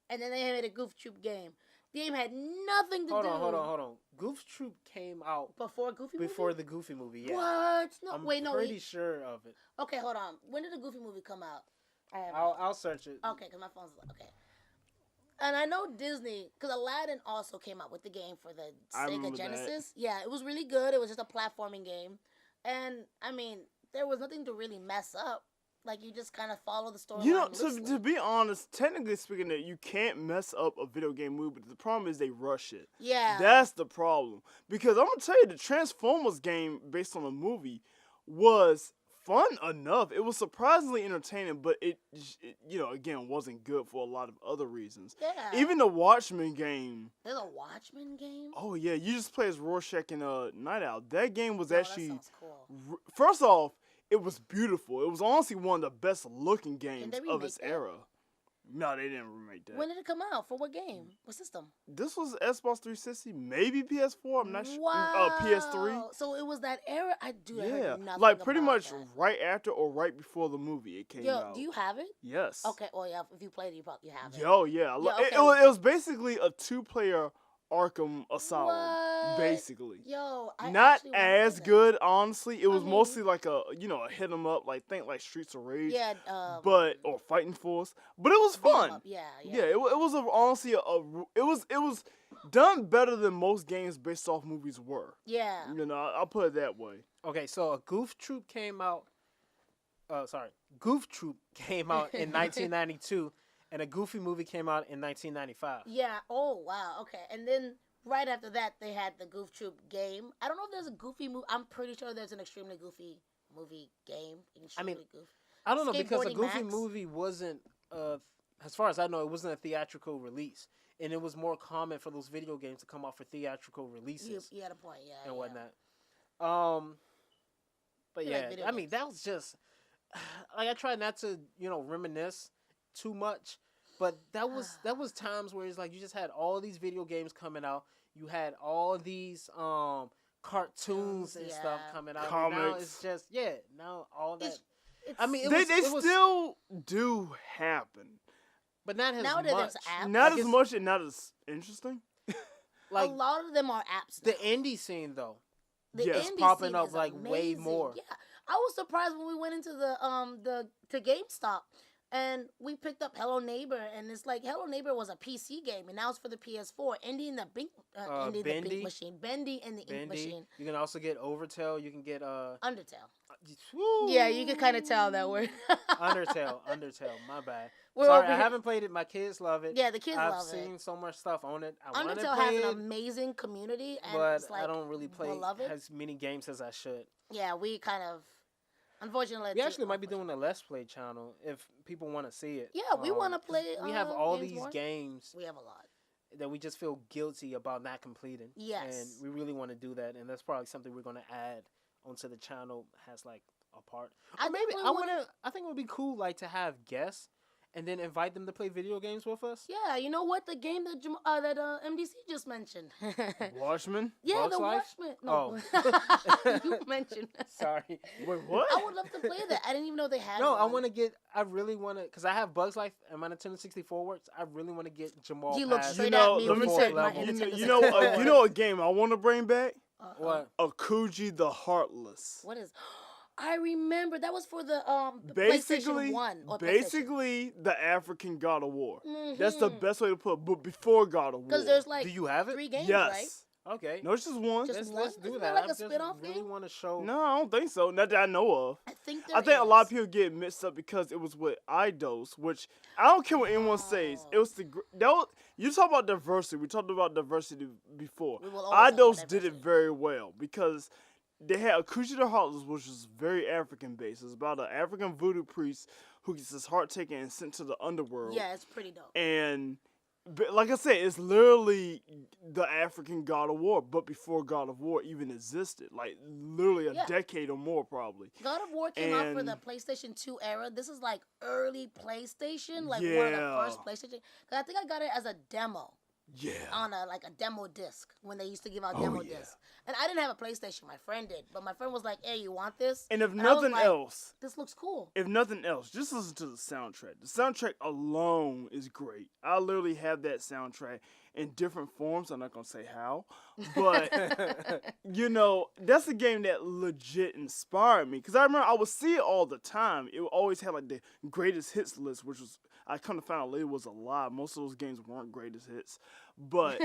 and then they made a Goof Troop game. The game had nothing to Hold do. on. Goof Troop came out Before Goofy before movie. the Goofy movie. Yeah, What? No, I'm wait, no. pretty sure of it. Okay, hold on. When did the Goofy movie come out? I have. I'll search it. Okay, because my phone's okay. And I know Disney, because Aladdin also came out with the game for the I Sega remember that. Genesis. Yeah, it was really good. It was just a platforming game, and I mean, there was nothing to really mess up. Like you just kind of follow the story. You know, to be honest, technically speaking, that you can't mess up a video game movie, but the problem is they rush it. Yeah. That's the problem. Because I'm gonna tell you, the Transformers game based on a movie was fun enough. It was surprisingly entertaining, but it again, wasn't good for a lot of other reasons. Yeah. Even the Watchmen game. There's a Watchmen game. Oh yeah, you just play as Rorschach and Night Owl. That game was Oh, that actually, sounds cool. first off, it was beautiful. It was honestly one of the best looking games they of remake its that? era. No, they didn't remake that. When did it come out? For what game? What system? This was Xbox 360, maybe PS4. I'm not sure. Wow. PS3. So it was that era. I Yeah, heard nothing like pretty about much that. right after or right before the movie it came Yo, out. do you have it? Yes. Okay. Well, yeah. If you played it, you probably have it. Yo, yeah. Yeah, It, okay. it was basically a 2-player Arkham Asylum, What? basically. Yo, I Not actually wanna play as that. good, honestly. It was mean- mostly like a hit 'em up, like think like Streets of Rage, Yeah. or Fighting Force. But it was beat 'em fun. up. Yeah. Yeah, it was honestly it was done better than most games based off movies were. Yeah. You know, I'll put it that way. Okay, so a Goof Troop came out. Goof Troop came out in 1992, and a Goofy movie came out in 1995. Yeah. Oh wow. Okay. And then right after that, they had the Goof Troop game. I don't know if there's a Goofy movie. I'm pretty sure there's an extremely Goofy movie game. Extremely Goofy. I don't know because a Skateboarding Goofy Max? movie wasn't, as far as I know, it wasn't a theatrical release, and it was more common for those video games to come out for theatrical releases You had a point. Yeah. and yeah. whatnot. But You like yeah, video I mean games. that was just like I try not to reminisce too much, but that was times where it's like you just had all these video games coming out, you had all these cartoons and stuff Yeah. coming out. And now Comics. it's just now all that. It's- I mean, They it was, still do happen. but not as Nowadays much. there's apps. Not Like as much and not as interesting. Like a lot of them are apps. the now. indie scene though. The Yes. indie Popping scene up, is like, way amazing. more. Yeah, I was surprised when we went into to GameStop and we picked up Hello Neighbor, and it's like Hello Neighbor was a PC game, and now it's for the PS4. Indie and the Bink, Indie the Bendy. Bink Machine, Bendy and the Ink Bendy. Machine, You can also get Overtale. You can get Undertale. woo, Yeah, you can kind of tell that word. Undertale. My bad. We're Sorry, over I here- haven't played it. My kids love it. Yeah, the kids I've love seen it. so much stuff on it. I want to Undertale play has an it, amazing community, and but it's like I don't really play beloved. as many games as I should. Yeah, we kind of, unfortunately, We actually might be doing a Let's Play channel if people want to see it. Yeah, we want to 'cause play. We have all games these more. games We have a lot. that we just feel guilty about not completing. Yes. And we really want to do that, and that's probably something we're going to add onto the channel as like a part. I Or maybe definitely wanna- I think it would be cool like to have guests and then invite them to play video games with us. Yeah, you know what? The game that MDC just mentioned. Watchmen? Yeah, Bugs the Life? Watchmen. No, you mentioned. Sorry. Wait, what? I would love to play that. I didn't even know they had. No, I one. want to get. I really want to, cause I have Bugs Life and my Nintendo 64 works. I really want to get Jamal. He looks past straight You know, at me let when me he the say, said my level. Nintendo you know, 64. you know a game I want to bring back? What? Akuji the Heartless. What is? I remember that was for the Basically, PlayStation 1 or basically the African God of War. That's the Mhm. best way to put it, but before God of War. Because there's like Do you have it? 3 games, yes. right? Okay. No, it's just one. Just let's one? do Isn't that. there like I a just spin-off really game? want to show. No, I don't think so. Not that I know of. I think there I think a lot of is. people get mixed up because it was with iDose, which I don't care what anyone says. It was you talk about diversity. We talked about diversity before. We will always talk iDose about did it diversity. very well because they had Akuji the Heartless, which is very African based. It's about an African voodoo priest who gets his heart taken and sent to the underworld. Yeah, it's pretty dope. And But like I said, it's literally the African God of War, but before God of War even existed. Like literally a Yeah. decade or more, probably. God of War came out for the And- PlayStation 2 era. This is like early PlayStation, like one of the Yeah. first PlayStation. Because I think I got it as a demo Yeah. on a demo disc when they used to give out Oh, demo yeah. discs. And I didn't have a PlayStation. My friend did, but my friend was like, "Hey, you want this?" And if I was nothing like, else, this looks cool. just listen to the soundtrack. The soundtrack alone is great. I literally have that soundtrack in different forms. I'm not gonna say how, but that's a game that legit inspired me. Because I remember I would see it all the time. It always had like the greatest hits list, which was I kind of found out later was a lie. Most of those games weren't greatest hits, but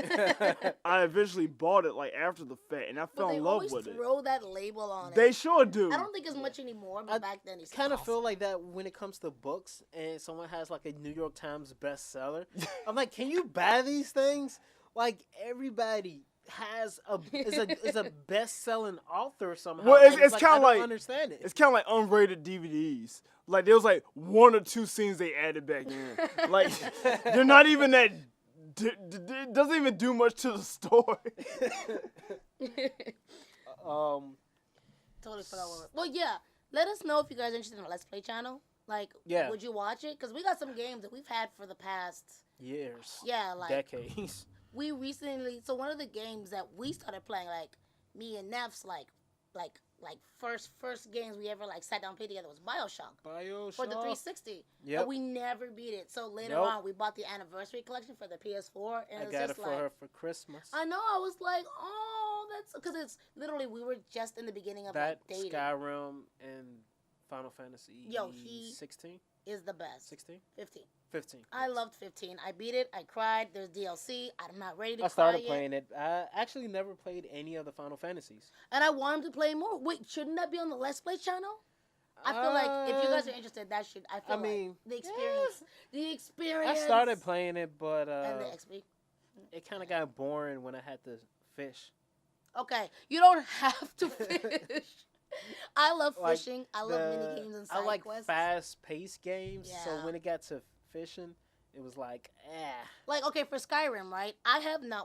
I eventually bought it like after the fact, and I But fell they in love always with it. throw that label on it. They sure do. I don't think it's much anymore, but back then it's kind of awesome. feel like that when it comes to books and someone has like a New York Times bestseller. I'm like, can you buy these things? Like everybody is a best-selling author somehow. Well, and it's I kinda don't like- understand it. It's kind of like unrated DVDs. Like there was like 1 or 2 scenes they added back in. Like they're not even that. It doesn't even do much to the story. Totally forgot what. Well, yeah. Let us know if you guys are interested in a Let's Play channel. Like, Yeah. would you watch it? Because we got some games that we've had for the past. Years, Yeah, like decades. we recently. So one of the games that we started playing, like me and Neff's, like first games we ever like sat down and played together was BioShock for the 360. Yep. But we never beat it. So later Nope. on, we bought the anniversary collection for the PS4, and I it's got it just for like her for Christmas. I know. I was like, oh, that's because it's literally we were just in the beginning of That like dating. Skyrim and Final Fantasy Yo, he 16? Is the best. 16? 15. 15. I loved 15. I beat it. I cried. There's DLC. I'm not ready to I started cry playing it. I actually never played any of the Final Fantasies. And I want him to play more. Wait, shouldn't that be on the Let's Play channel? I feel like if you guys are interested, that should. I feel like the experience. The experience. I started playing it, but And the XP. it kind of got boring when I had to fish. Okay, you don't have to fish. I love Like, fishing. I love mini games and side I like quests. fast-paced games, so Yeah. when it got to fishing, it was like, Like, okay, for Skyrim, right?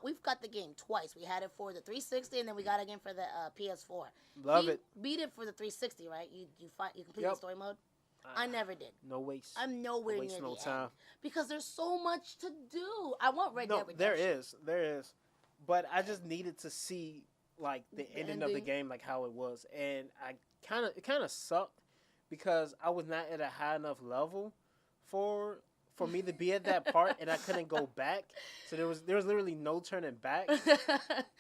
We've got the game twice. We had it for the 360, and then we got it again for the PS4. Love He it. beat it for the 360, right? You complete Yep. the story mode. I never did. No waste. I'm nowhere Waste near no the time. end because there's so much to do. I want Red No, Dead Redemption. there is, but I just needed to see like the ending of the ending. game, like how it was, and it kind of sucked because I was not at a high enough level for me to be at that part, and I couldn't go back. So there was literally no turning back.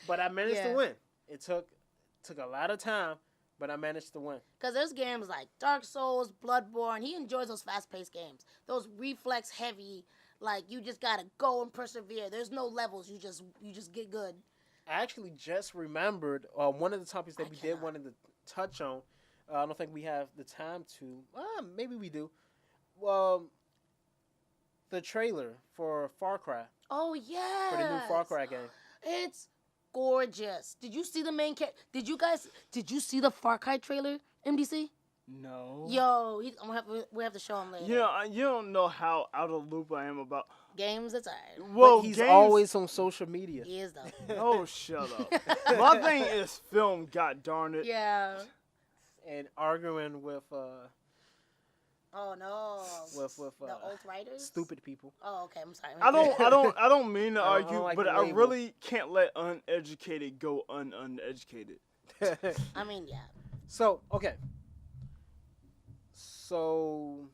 But I managed Yeah. to win. It took a lot of time, but I managed to win. Because there's games like Dark Souls, Bloodborne. He enjoys those fast-paced games. Those reflex-heavy, like you just gotta go and persevere. There's no levels. You just get good. I actually just remembered one of the topics that we did cannot. wanted to touch on. I don't think we have the time to. Maybe we do. The trailer for Far Cry, Oh yeah. for the new Far Cry game. It's gorgeous. Did you see the main character? Did you see the Far Cry trailer, MDC? No. Yo, we have to show him later. You don't know how out of the loop I am about. Games, it's alright. Well, But he's games, always on social media. He is though. Oh, shut up. My thing is film. God darn it. Yeah. And arguing with Oh no. with the alt writers. stupid people. Oh, okay. I'm sorry. I don't mean to I don't argue, like but the I label. really can't let uneducated go uneducated. I mean, yeah. So okay. So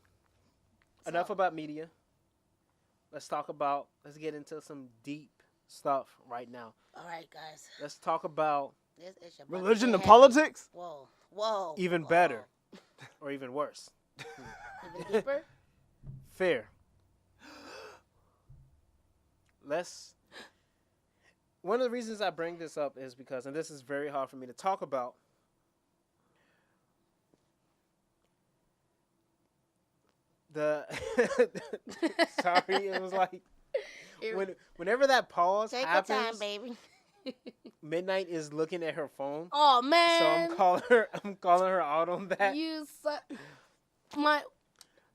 enough about media. Let's get into some deep stuff right now. All right, guys. Let's talk about This is your Religion and heavy. politics? Whoa. even whoa. better or even worse. Even deeper. Fear. One of the reasons I bring this up is because, and this is very hard for me to talk about, sorry, it was like whenever that pause Take your happens, time, baby. Midnight is looking at her phone. Oh So man. I'm calling her out on that. You my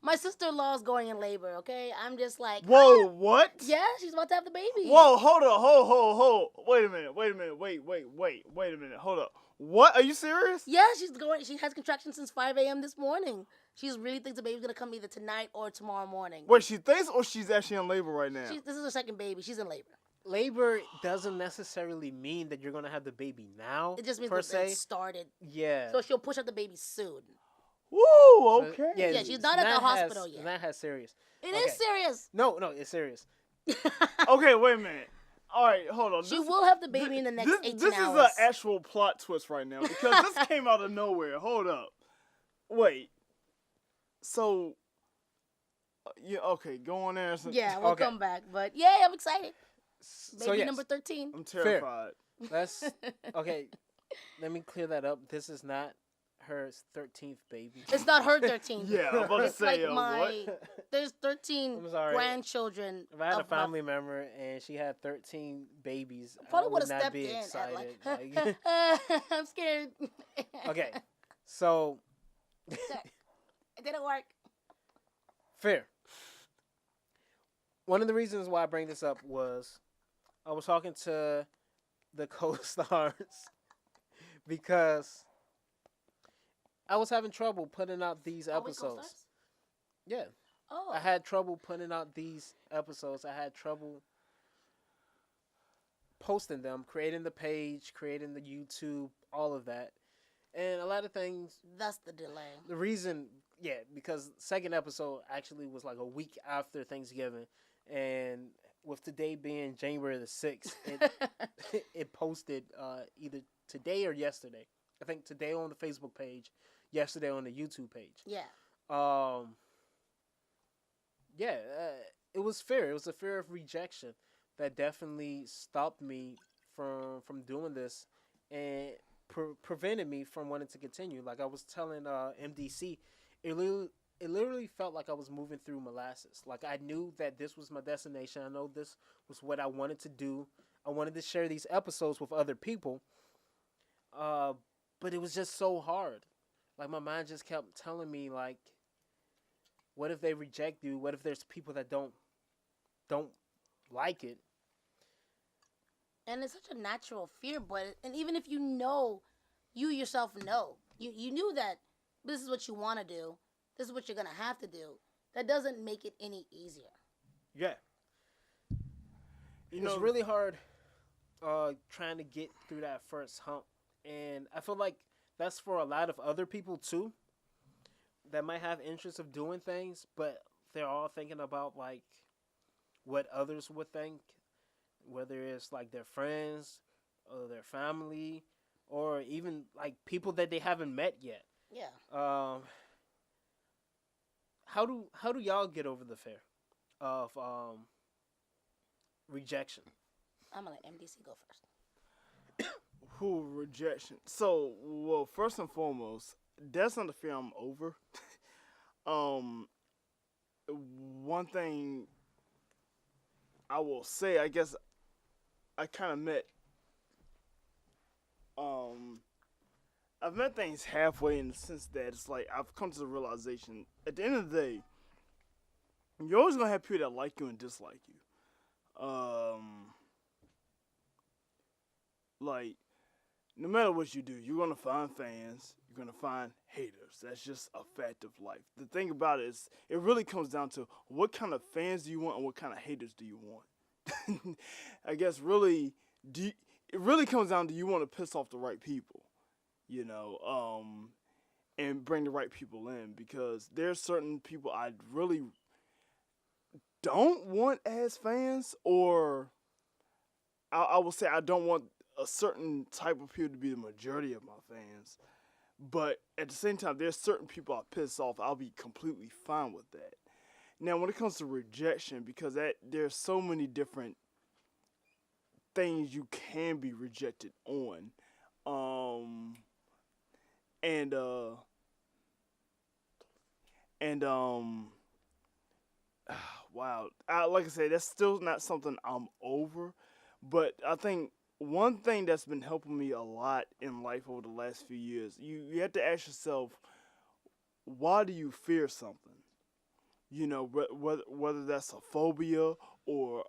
My sister-in-law's going in labor. Okay, I'm just like, Whoa, what? yeah, she's about to have the baby. Whoa, hold up, hold. Wait a minute, wait a minute, hold up. What? Are you serious? Yeah, she's going. She has contractions since 5 a.m. this morning. She really thinks the baby's gonna come either tonight or tomorrow morning. Wait, she thinks or she's actually in labor right now? This is her second baby. She's in labor. Labor doesn't necessarily mean that you're gonna have the baby now. It just means per that se. it started. Yeah. So she'll push out the baby soon. Woo, So, okay. Yeah, she's not at the hospital yet. That has serious. It is serious. No, it's serious. Okay, wait a minute. All right, hold on. She will have the baby in the next 18 This hours. is an actual plot twist right now because this came out of nowhere. Hold up. Wait. So, yeah, okay, go on there. Yeah, we'll Okay. come back. But yeah, I'm excited. Baby So yes, number 13. I'm terrified. let's okay. Let me clear that up. This is not her 13th baby. It's not her 13. Yeah, I'm about to It's say, like my. what? There's 13 I'm sorry. grandchildren. If I had a of my- family member and she had 13 babies, Probably I would would have not stepped be in excited. at Like, I'm scared. okay, so It didn't work. fair. One of the reasons why I bring this up was I was talking to the co-stars because I was having trouble putting out these Are we episodes. co-stars? Yeah, Oh. I had trouble putting out these episodes. I had trouble posting them, creating the page, creating the YouTube, all of that. And a lot of things, That's the delay. the reason, yeah, because second episode actually was like a week after Thanksgiving. And with today being January the 6th, it posted either today or yesterday. I think today on the Facebook page, yesterday on the YouTube page. Yeah. Yeah, it was fear. It was a fear of rejection that definitely stopped me from doing this and prevented me from wanting to continue. Like I was telling MDC, it literally felt like I was moving through molasses. Like I knew that this was my destination. I know this was what I wanted to do. I wanted to share these episodes with other people. But it was just so hard. Like my mind just kept telling me like, what if they reject you? What if there's people that don't like it? And it's such a natural fear, and even if you know, you yourself know, you knew that this is what you want to do, this is what you're gonna have to do. That doesn't make it any easier. Yeah. You know, It's really hard trying to get through that first hump. And I feel like that's for a lot of other people too that might have interest of doing things, but they're all thinking about like what others would think, whether it's like their friends or their family or even like people that they haven't met yet. Yeah. How do y'all get over the fear of rejection? I'm gonna let MDC go first. who rejection. So, well, first and foremost, that's not the fear I'm over. One thing I will say, I guess I kind of met, I've met things halfway in the sense that it's like I've come to the realization at the end of the day, you're always gonna have people that like you and dislike you. Like, no matter what you do, you're gonna find fans, you're gonna find haters. That's just a fact of life. The thing about it is, it really comes down to what kind of fans do you want and what kind of haters do you want. I guess really, it really comes down to you want to piss off the right people, you know, and bring the right people in, because there's certain people I really don't want as fans, or I will say I don't want a certain type of people to be the majority of my fans. But at the same time, there's certain people I piss off, I'll be completely fine with that. Now, when it comes to rejection, because there's so many different things you can be rejected on, wow, like I said, that's still not something I'm over, but I think one thing that's been helping me a lot in life over the last few years, you have to ask yourself, why do you fear something? You know, whether that's a phobia or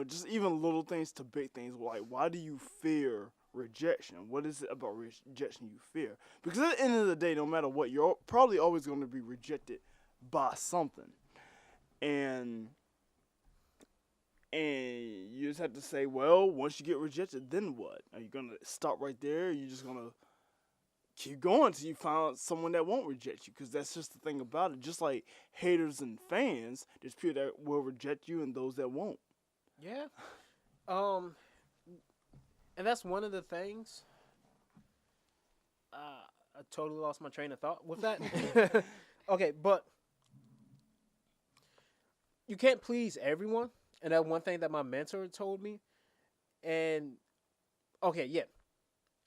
just even little things to big things. Like, why do you fear rejection? What is it about rejection you fear? Because at the end of the day, no matter what, you're probably always going to be rejected by something, and you just have to say, well, once you get rejected, then what? Are you gonna stop right there? Are you just gonna keep going till you find someone that won't reject you? Because that's just the thing about it. Just like haters and fans, there's people that will reject you and those that won't. Yeah. Um, and that's one of the things. I totally lost my train of thought with that. Okay, but you can't please everyone, and that's one thing that my mentor told me. And okay, yeah,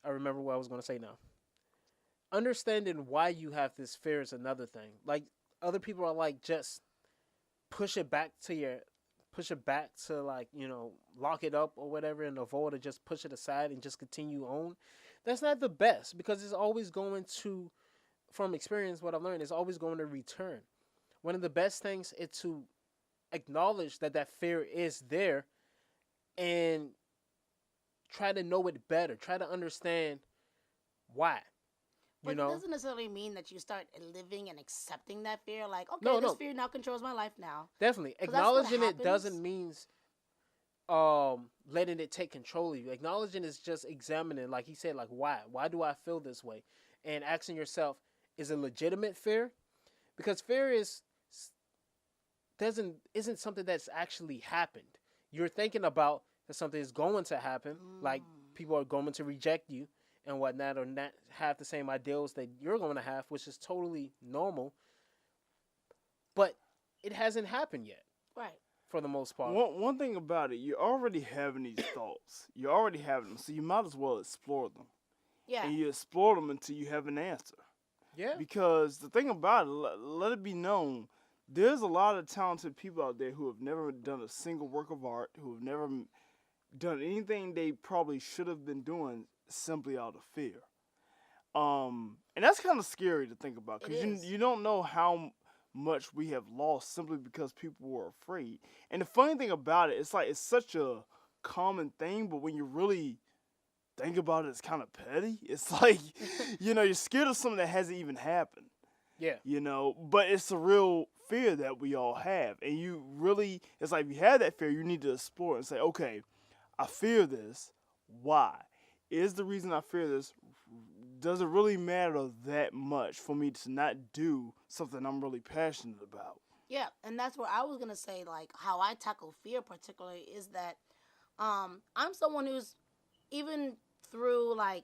I remember what I was going to say now. Understanding why you have this fear is another thing. Like other people are like, just push it back to your, push it back to like lock it up or whatever, and avoid to just push it aside and just continue on. That's not the best because it's always going to, from experience, what I've learned is always going to return. One of the best things is to acknowledge that that fear is there and try to know it better. Try to understand why. But it doesn't necessarily mean that you start living and accepting that fear. Like, okay, No, this no. fear now controls my life now. Definitely. 'Cause that's what Acknowledging it happens. doesn't mean letting it take control of you. Acknowledging is just examining, like he said, like why? Why do I feel this way? And asking yourself, is it legitimate fear? Because fear isn't something that's actually happened. You're thinking about that something is going to happen, like people are going to reject you and whatnot, or not have the same ideals that you're going to have, which is totally normal. But it hasn't happened yet. Right. For the most part. One thing about it, you're already having these thoughts. You already have them, so you might as well explore them. Yeah. And you explore them until you have an answer. Yeah. Because the thing about it, let it be known, there's a lot of talented people out there who have never done a single work of art, who have never done anything they probably should have been doing simply out of fear. And that's kind of scary to think about because you don't know how much we have lost simply because people were afraid. And the funny thing about it, it's like it's such a common thing, but when you really think about it, it's kind of petty. It's like, you're scared of something that hasn't even happened. Yeah. But it's a real fear that we all have. And you really, it's like if you have that fear, you need to explore it and say, okay, I fear this. Why? Is the reason I fear this, does it really matter that much for me to not do something I'm really passionate about? Yeah, and that's where I was gonna say, like, how I tackle fear particularly is that I'm someone who's, even through like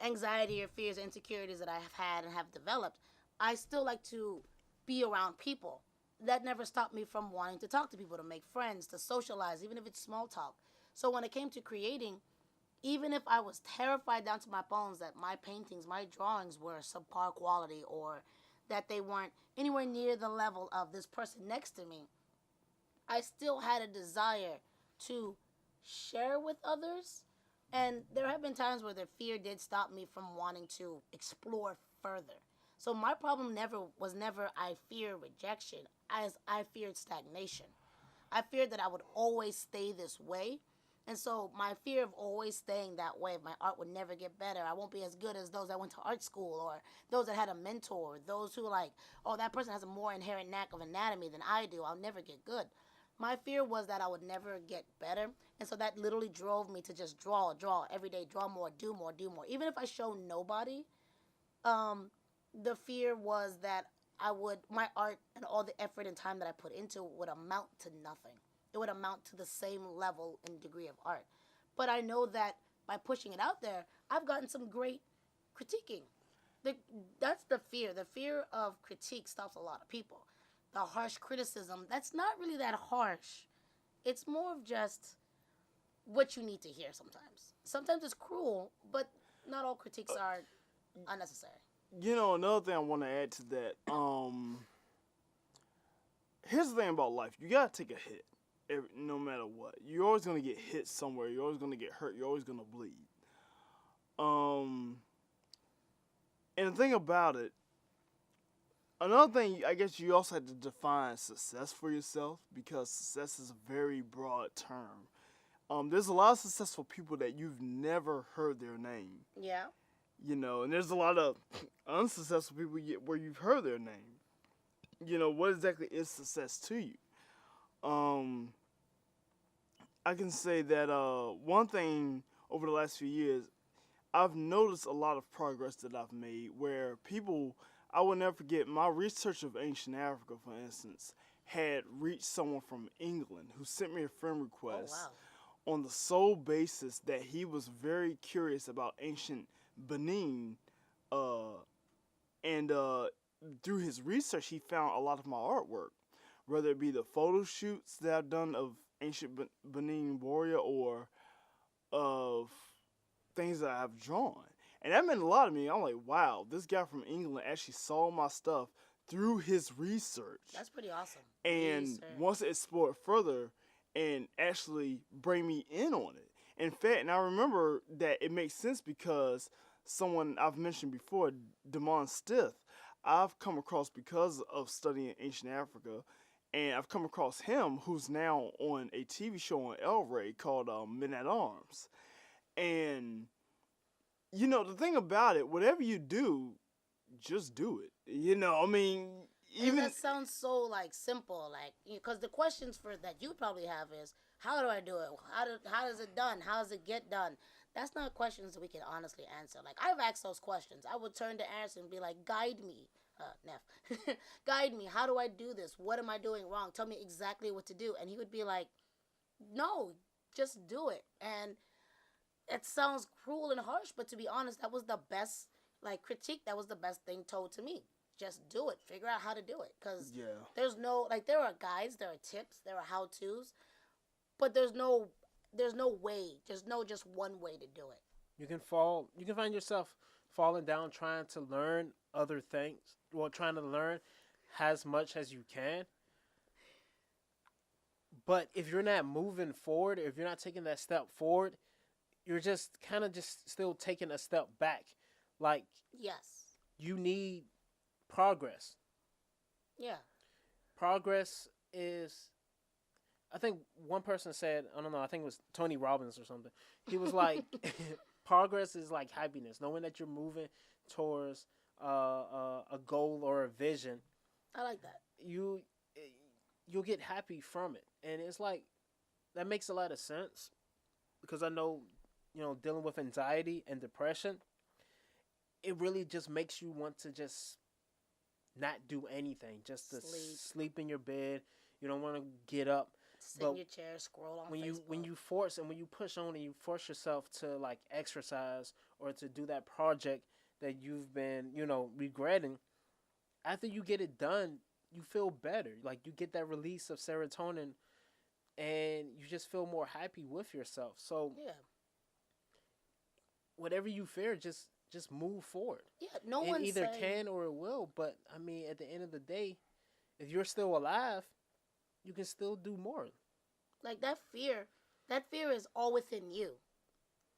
anxiety or fears, insecurities that I have had and have developed, I still like to be around people. That never stopped me from wanting to talk to people, to make friends, to socialize, even if it's small talk. So when it came to creating, even if I was terrified down to my bones that my paintings, my drawings were subpar quality, or that they weren't anywhere near the level of this person next to me, I still had a desire to share with others. And there have been times where the fear did stop me from wanting to explore further. So my problem was never I fear rejection, as I feared stagnation. I feared that I would always stay this way. And so my fear of always staying that way, my art would never get better. I won't be as good as those that went to art school, or those that had a mentor, those who like, oh, that person has a more inherent knack of anatomy than I do. I'll never get good. My fear was that I would never get better. And so that literally drove me to just draw every day, draw more, do more, do more. Even if I show nobody, the fear was that my art and all the effort and time that I put into it would amount to nothing. It would amount to the same level and degree of art. But I know that by pushing it out there, I've gotten some great critiquing. That's the fear. The fear of critique stops a lot of people. The harsh criticism, that's not really that harsh. It's more of just what you need to hear sometimes. Sometimes it's cruel, but not all critiques are unnecessary. Another thing I want to add to that, here's the thing about life. You got to take a hit. No matter what, you're always gonna get hit somewhere. You're always gonna get hurt. You're always gonna bleed. And the thing about it, Another thing, I guess you also have to define success for yourself because success is a very broad term. There's a lot of successful people that you've never heard their name, Yeah. and there's a lot of unsuccessful people where you've heard their name. What exactly is success to you? Um, I can say that one thing over the last few years, I've noticed a lot of progress that I've made where people, I will never forget, my research of ancient Africa, for instance, had reached someone from England who sent me a friend Oh request wow. on the sole basis that he was very curious about ancient Benin, uh, and through his research, he found a lot of my artwork, whether it be the photo shoots that I've done of ancient Benin warrior or of things that I've drawn. And that meant a lot to me. I'm like, wow, this guy from England actually saw my stuff through his research. That's pretty awesome. And Research. wants to explore it further and actually bring me in on it. In fact, and I remember that it makes sense because someone I've mentioned before, Damon Stith, I've come across because of studying ancient Africa, and I've come across him who's now on a TV show on El Rey called Men at Arms. And the thing about it, whatever you do, just do it. I mean, And even that sounds so like simple, like because the questions for that you probably have is how do I do it? How does it done? How does it get done? That's not questions that we can honestly answer. Like I've asked those questions. I would turn to Anderson and be like, guide me, Neff, guide me. How do I do this? What am I doing wrong? Tell me exactly what to do. And he would be like, no, just do it. And it sounds cruel and harsh, but to be honest, that was the best like critique. That was the best thing told to me. Just do it. Figure out how to do it. Because yeah. there's no like there are guides, there are tips, there are how tos, but there's no way. There's no just one way to do it. You can find yourself falling down trying to learn other things. Well, trying to learn as much as you can. But if you're not moving forward, if you're not taking that step forward, you're just kind of just still taking a step back. Like Yes. you need progress. Yeah. Progress is, I think one person said, I don't know, I think it was Tony Robbins or something. He was like, progress is like happiness, knowing that you're moving towards a goal or a vision. I like that. You you'll get happy from it, and it's like that makes a lot of sense because I know, dealing with anxiety and depression, it really just makes you want to just not do anything, just to sleep in your bed. You don't want to get up. Sit in your chair, scroll on when Facebook. you force and when you push on and you force yourself to like exercise or to do that project that you've been regretting, after you get it done, you feel better. Like you get that release of serotonin, and you just feel more happy with yourself. So Yeah. whatever you fear, just move forward. Yeah. No It one either saying, can or it will. But I mean, at the end of the day, if you're still alive, you can still do more. like that fear. That fear is all within you.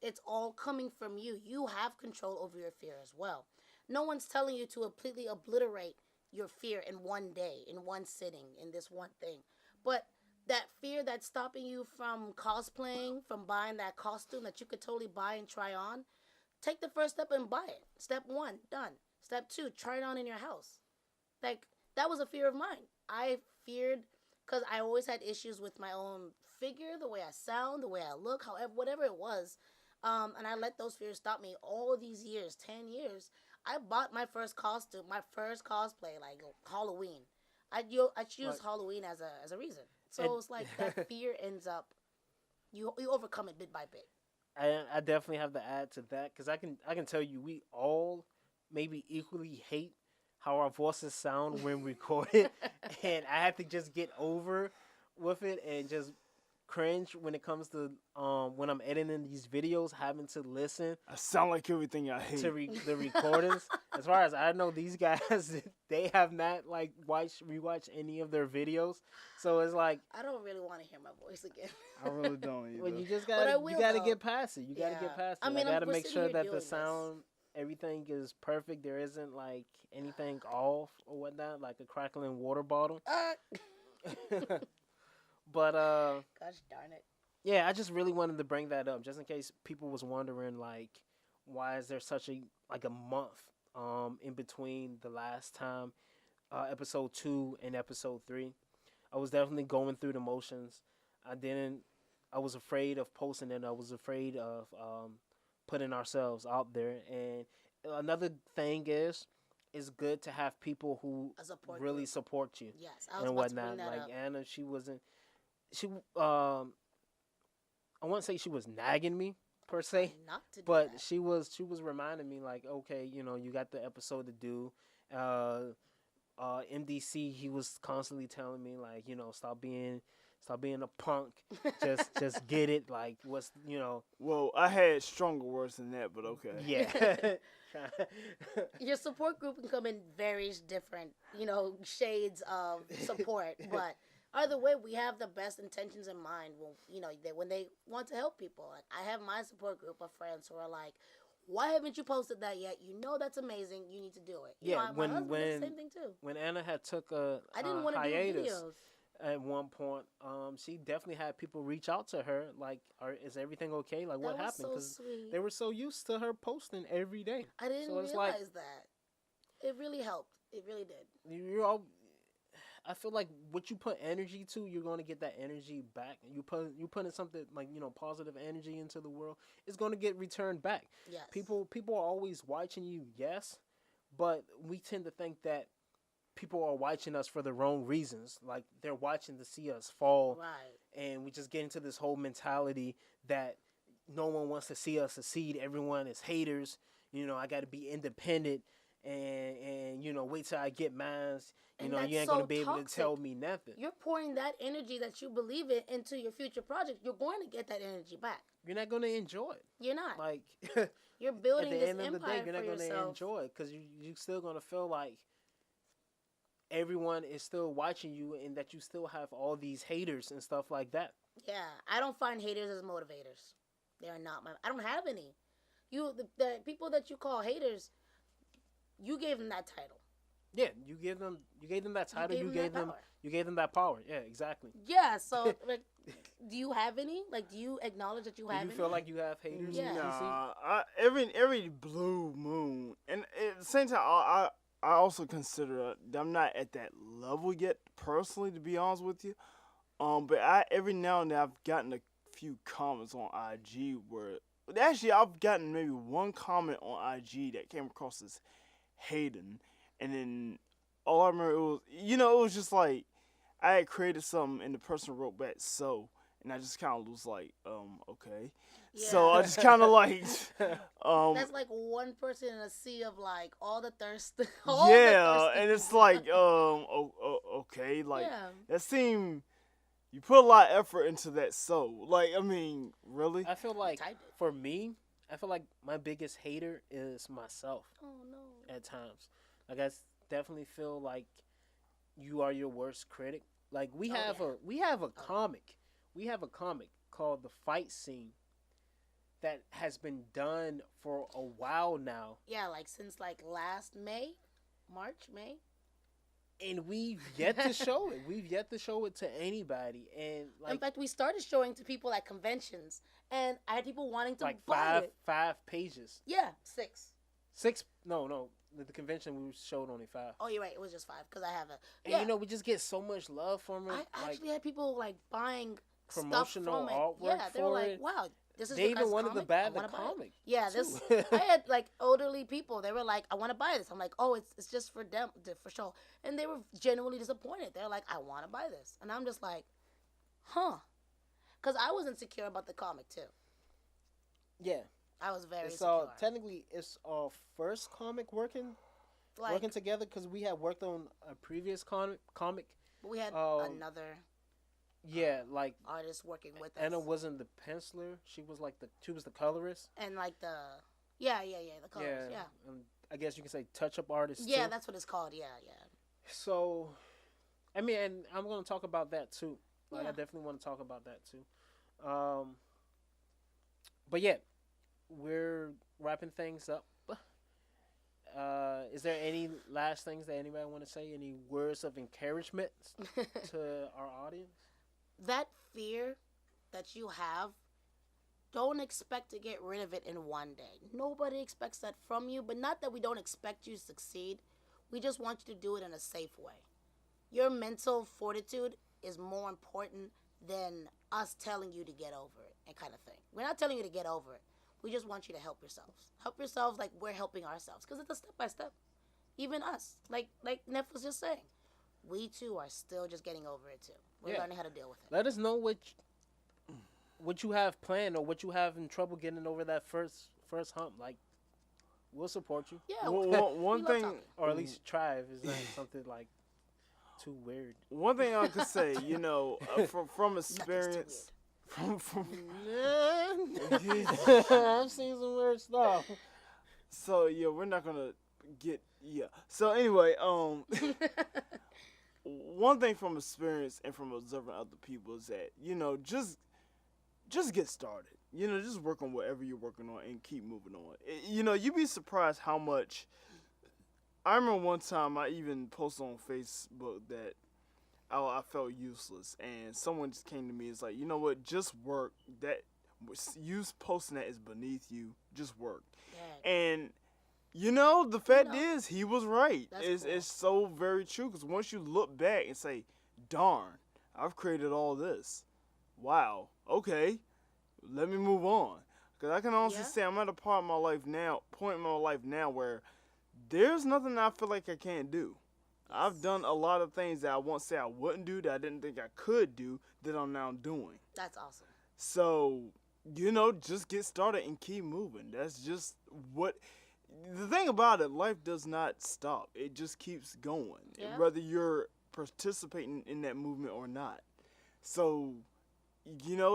It's all coming from you. You have control over your fear as well. No one's telling you to completely obliterate your fear in one day, in one sitting, in this one thing. But that fear that's stopping you from cosplaying, from buying that costume that you could totally buy and try on, take the first step and buy it. Step 1, done. Step 2, try it on in your house. Like, that was a fear of mine. I feared, because I always had issues with my own figure, the way I sound, the way I look, however, whatever it was. And I let those fears stop me all these years, 10 years. I bought my first costume, my first cosplay, like Halloween. I choose Right. Halloween as a reason. So And- it's like that fear ends up, you overcome it bit by bit. I definitely have to add to that because I can tell you we all maybe equally hate how our voices sound when recorded, and I have to just get over with it and just cringe when it comes to when I'm editing these videos, having to listen I sound like everything I hate. to the recordings. As far as I know, these guys they have not like rewatched any of their videos, so it's like I don't really want to hear my voice again. I really don't either. well, you just But I gotta will, you gotta though. get past it. You gotta Yeah. get past it. I mean, I gotta we're make sitting sure here that doing the this. sound everything is perfect. There isn't like anything off or whatnot, like a crackling water bottle. But Gosh darn it. yeah, I just really wanted to bring that up, just in case people was wondering, like, why is there such a like a month in between the last time episode 2 and episode 3. I was definitely going through the motions. I didn't. I was afraid of posting it. I was afraid of putting ourselves out there. And another thing is, it's good to have people who A support really group. support you Yes, I was and about to bring whatnot. that Like up. Anna, she wasn't. She I won't say she was nagging me per se, Not to do but that. she was reminding me like, okay, you got the episode to do. Uh, MDC, he was constantly telling me like, stop being a punk. Just get it. Like, Well, I had stronger words than that, but okay. yeah. Your support group can come in various different, shades of support, but either way, we have the best intentions in mind when they want to help people. Like, I have my support group of friends who are like, why haven't you posted that yet? You know that's amazing. You need to do it. Yeah, My husband did the same thing too. when Anna had took a, I didn't want to do hiatus videos. at one point, she definitely had people reach out to her like, is everything okay? Like, what That was happened? so Because sweet. they were so used to her posting every day. I didn't So it's realize like, that. It really helped. It really did. you're all. I feel like what you put energy to, you're going to get that energy back. You putting something like, positive energy into the world, it's going to get returned back. Yes. People are always watching you, yes, but we tend to think that people are watching us for the wrong reasons. Like, they're watching to see us fall, Right. and we just get into this whole mentality that no one wants to see us succeed. Everyone is haters. I got to be independent and wait till I get mine. And You that's ain't so gonna be able to toxic. tell me nothing. You're pouring that energy that you believe in into your future project. You're going to get that energy back. You're not gonna enjoy it. You're not. Like, You're at building the this end of the day, empire you're not for gonna yourself. enjoy it because you still gonna feel like everyone is still watching you and that you still have all these haters and stuff like that. Yeah, I don't find haters as motivators. They are not my. I don't have any. The people that you call haters, you gave them that title. Yeah, you gave them that title. You gave them that power. Yeah, exactly. Yeah. So like, do you have any? Like, do you acknowledge that you Do have you any? feel like you have haters? Yeah. in DC? Nah, every blue moon, and at the same time, I also consider that I'm not at that level yet personally, to be honest with you. But every now and then I've gotten a few comments on IG where actually I've gotten maybe one comment on IG that came across as hating, and then all I remember it was just like I had created something and the person wrote back and I just kind of was like okay. Yeah. So I just kind of like, That's like one person in a sea of like all the thirst. and it's like, okay, like yeah. that seemed you put a lot of effort into that. So, like, I mean, really? I feel like Type it. for me, I feel like my biggest hater is myself Oh no. at times. Like, definitely feel like you are your worst critic. Like, we Oh, have yeah. a comic. We have a comic called The Fight Scene that has been done for a while now, Yeah, like since like last May, May. and we've yet to show it. We've yet to show it to anybody, and In fact, we started showing to people at conventions, and I had people wanting to like buy it. five pages. Yeah, 6. 6? No. The convention we showed only 5. Oh, you're right. It was just 5 because I have a. And Yeah, we just get so much love from it. I Like, actually had people like buying promotional stuff from it. artwork Yeah, they were for like, it. "Wow, this is they your even guys' wanted to comic? buy I the wanna buy it." comic. Yeah, too. I had like elderly people. They were like, "I want to buy this." I'm like, "Oh, it's just for them, for show," and they were genuinely disappointed. They're like, "I want to buy this," and I'm just like, "Huh," because I was insecure about the comic too. Yeah. I was very It's insecure. technically it's our first comic working together because we had worked on a previous comic. But we had another Yeah, like artist working with us. Anna wasn't the penciler. She was the colorist. And like the the colors, yeah. I guess you can say touch-up artist. Yeah, too. that's what it's called. Yeah. So, I mean, and I'm gonna talk about that too. Like, Yeah. I definitely want to talk about that too. But yeah, we're wrapping things up. Is there any last things that anybody want to say? Any words of encouragement to our audience? That fear that you have, don't expect to get rid of it in one day. Nobody expects that from you, but not that we don't expect you to succeed. We just want you to do it in a safe way. Your mental fortitude is more important than us telling you to get over it and kind of thing. We're not telling you to get over it. We just want you to help yourselves. Help yourselves like we're helping ourselves because it's a step by step. Even us, like Neff was just saying, we too are still just getting over it too. We're learning how to deal with it. Let us know what you have planned or what you have in trouble getting over that first hump. Like, we'll support you. Yeah. One thing, Or at least try if it's not something like too weird. one thing I could say, from experience, from I've seen some weird stuff. so yeah, we're not gonna get So anyway, one thing from experience and from observing other people is that just get started. Just work on whatever you're working on and keep moving on. You'd be surprised how much. I remember one time I even posted on Facebook that I felt useless, and someone just came to me. It's like, you know what? Just work. That you posting that is beneath you. Just work. Yeah. And the fact is, he was right. It's cool. it's so very true. Because once you look back and say, "Darn, I've created all this. Wow. Okay, let me move on." Because I can honestly say I'm at a point in my life now where there's nothing I feel like I can't do. I've done a lot of things that I once said I wouldn't do, that I didn't think I could do, that I'm now doing. That's awesome. So, just get started and keep moving. That's just what. The thing about it, life does not stop. It just keeps going, whether you're participating in that movement or not. So,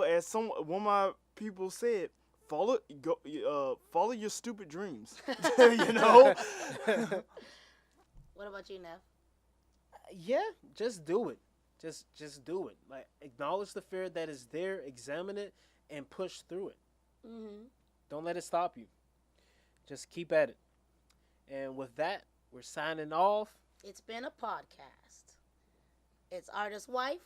as one of my people said, follow your stupid dreams. What about you, Neff? Yeah, just do it. Just do it. Like, acknowledge the fear that is there, examine it, and push through it. Mm-hmm. Don't let it stop you. Just keep at it. And with that, we're signing off. It's been a podcast. It's artist wife.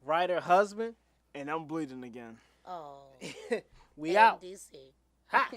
Writer husband. And I'm bleeding again. Oh. We out. DC. Ha!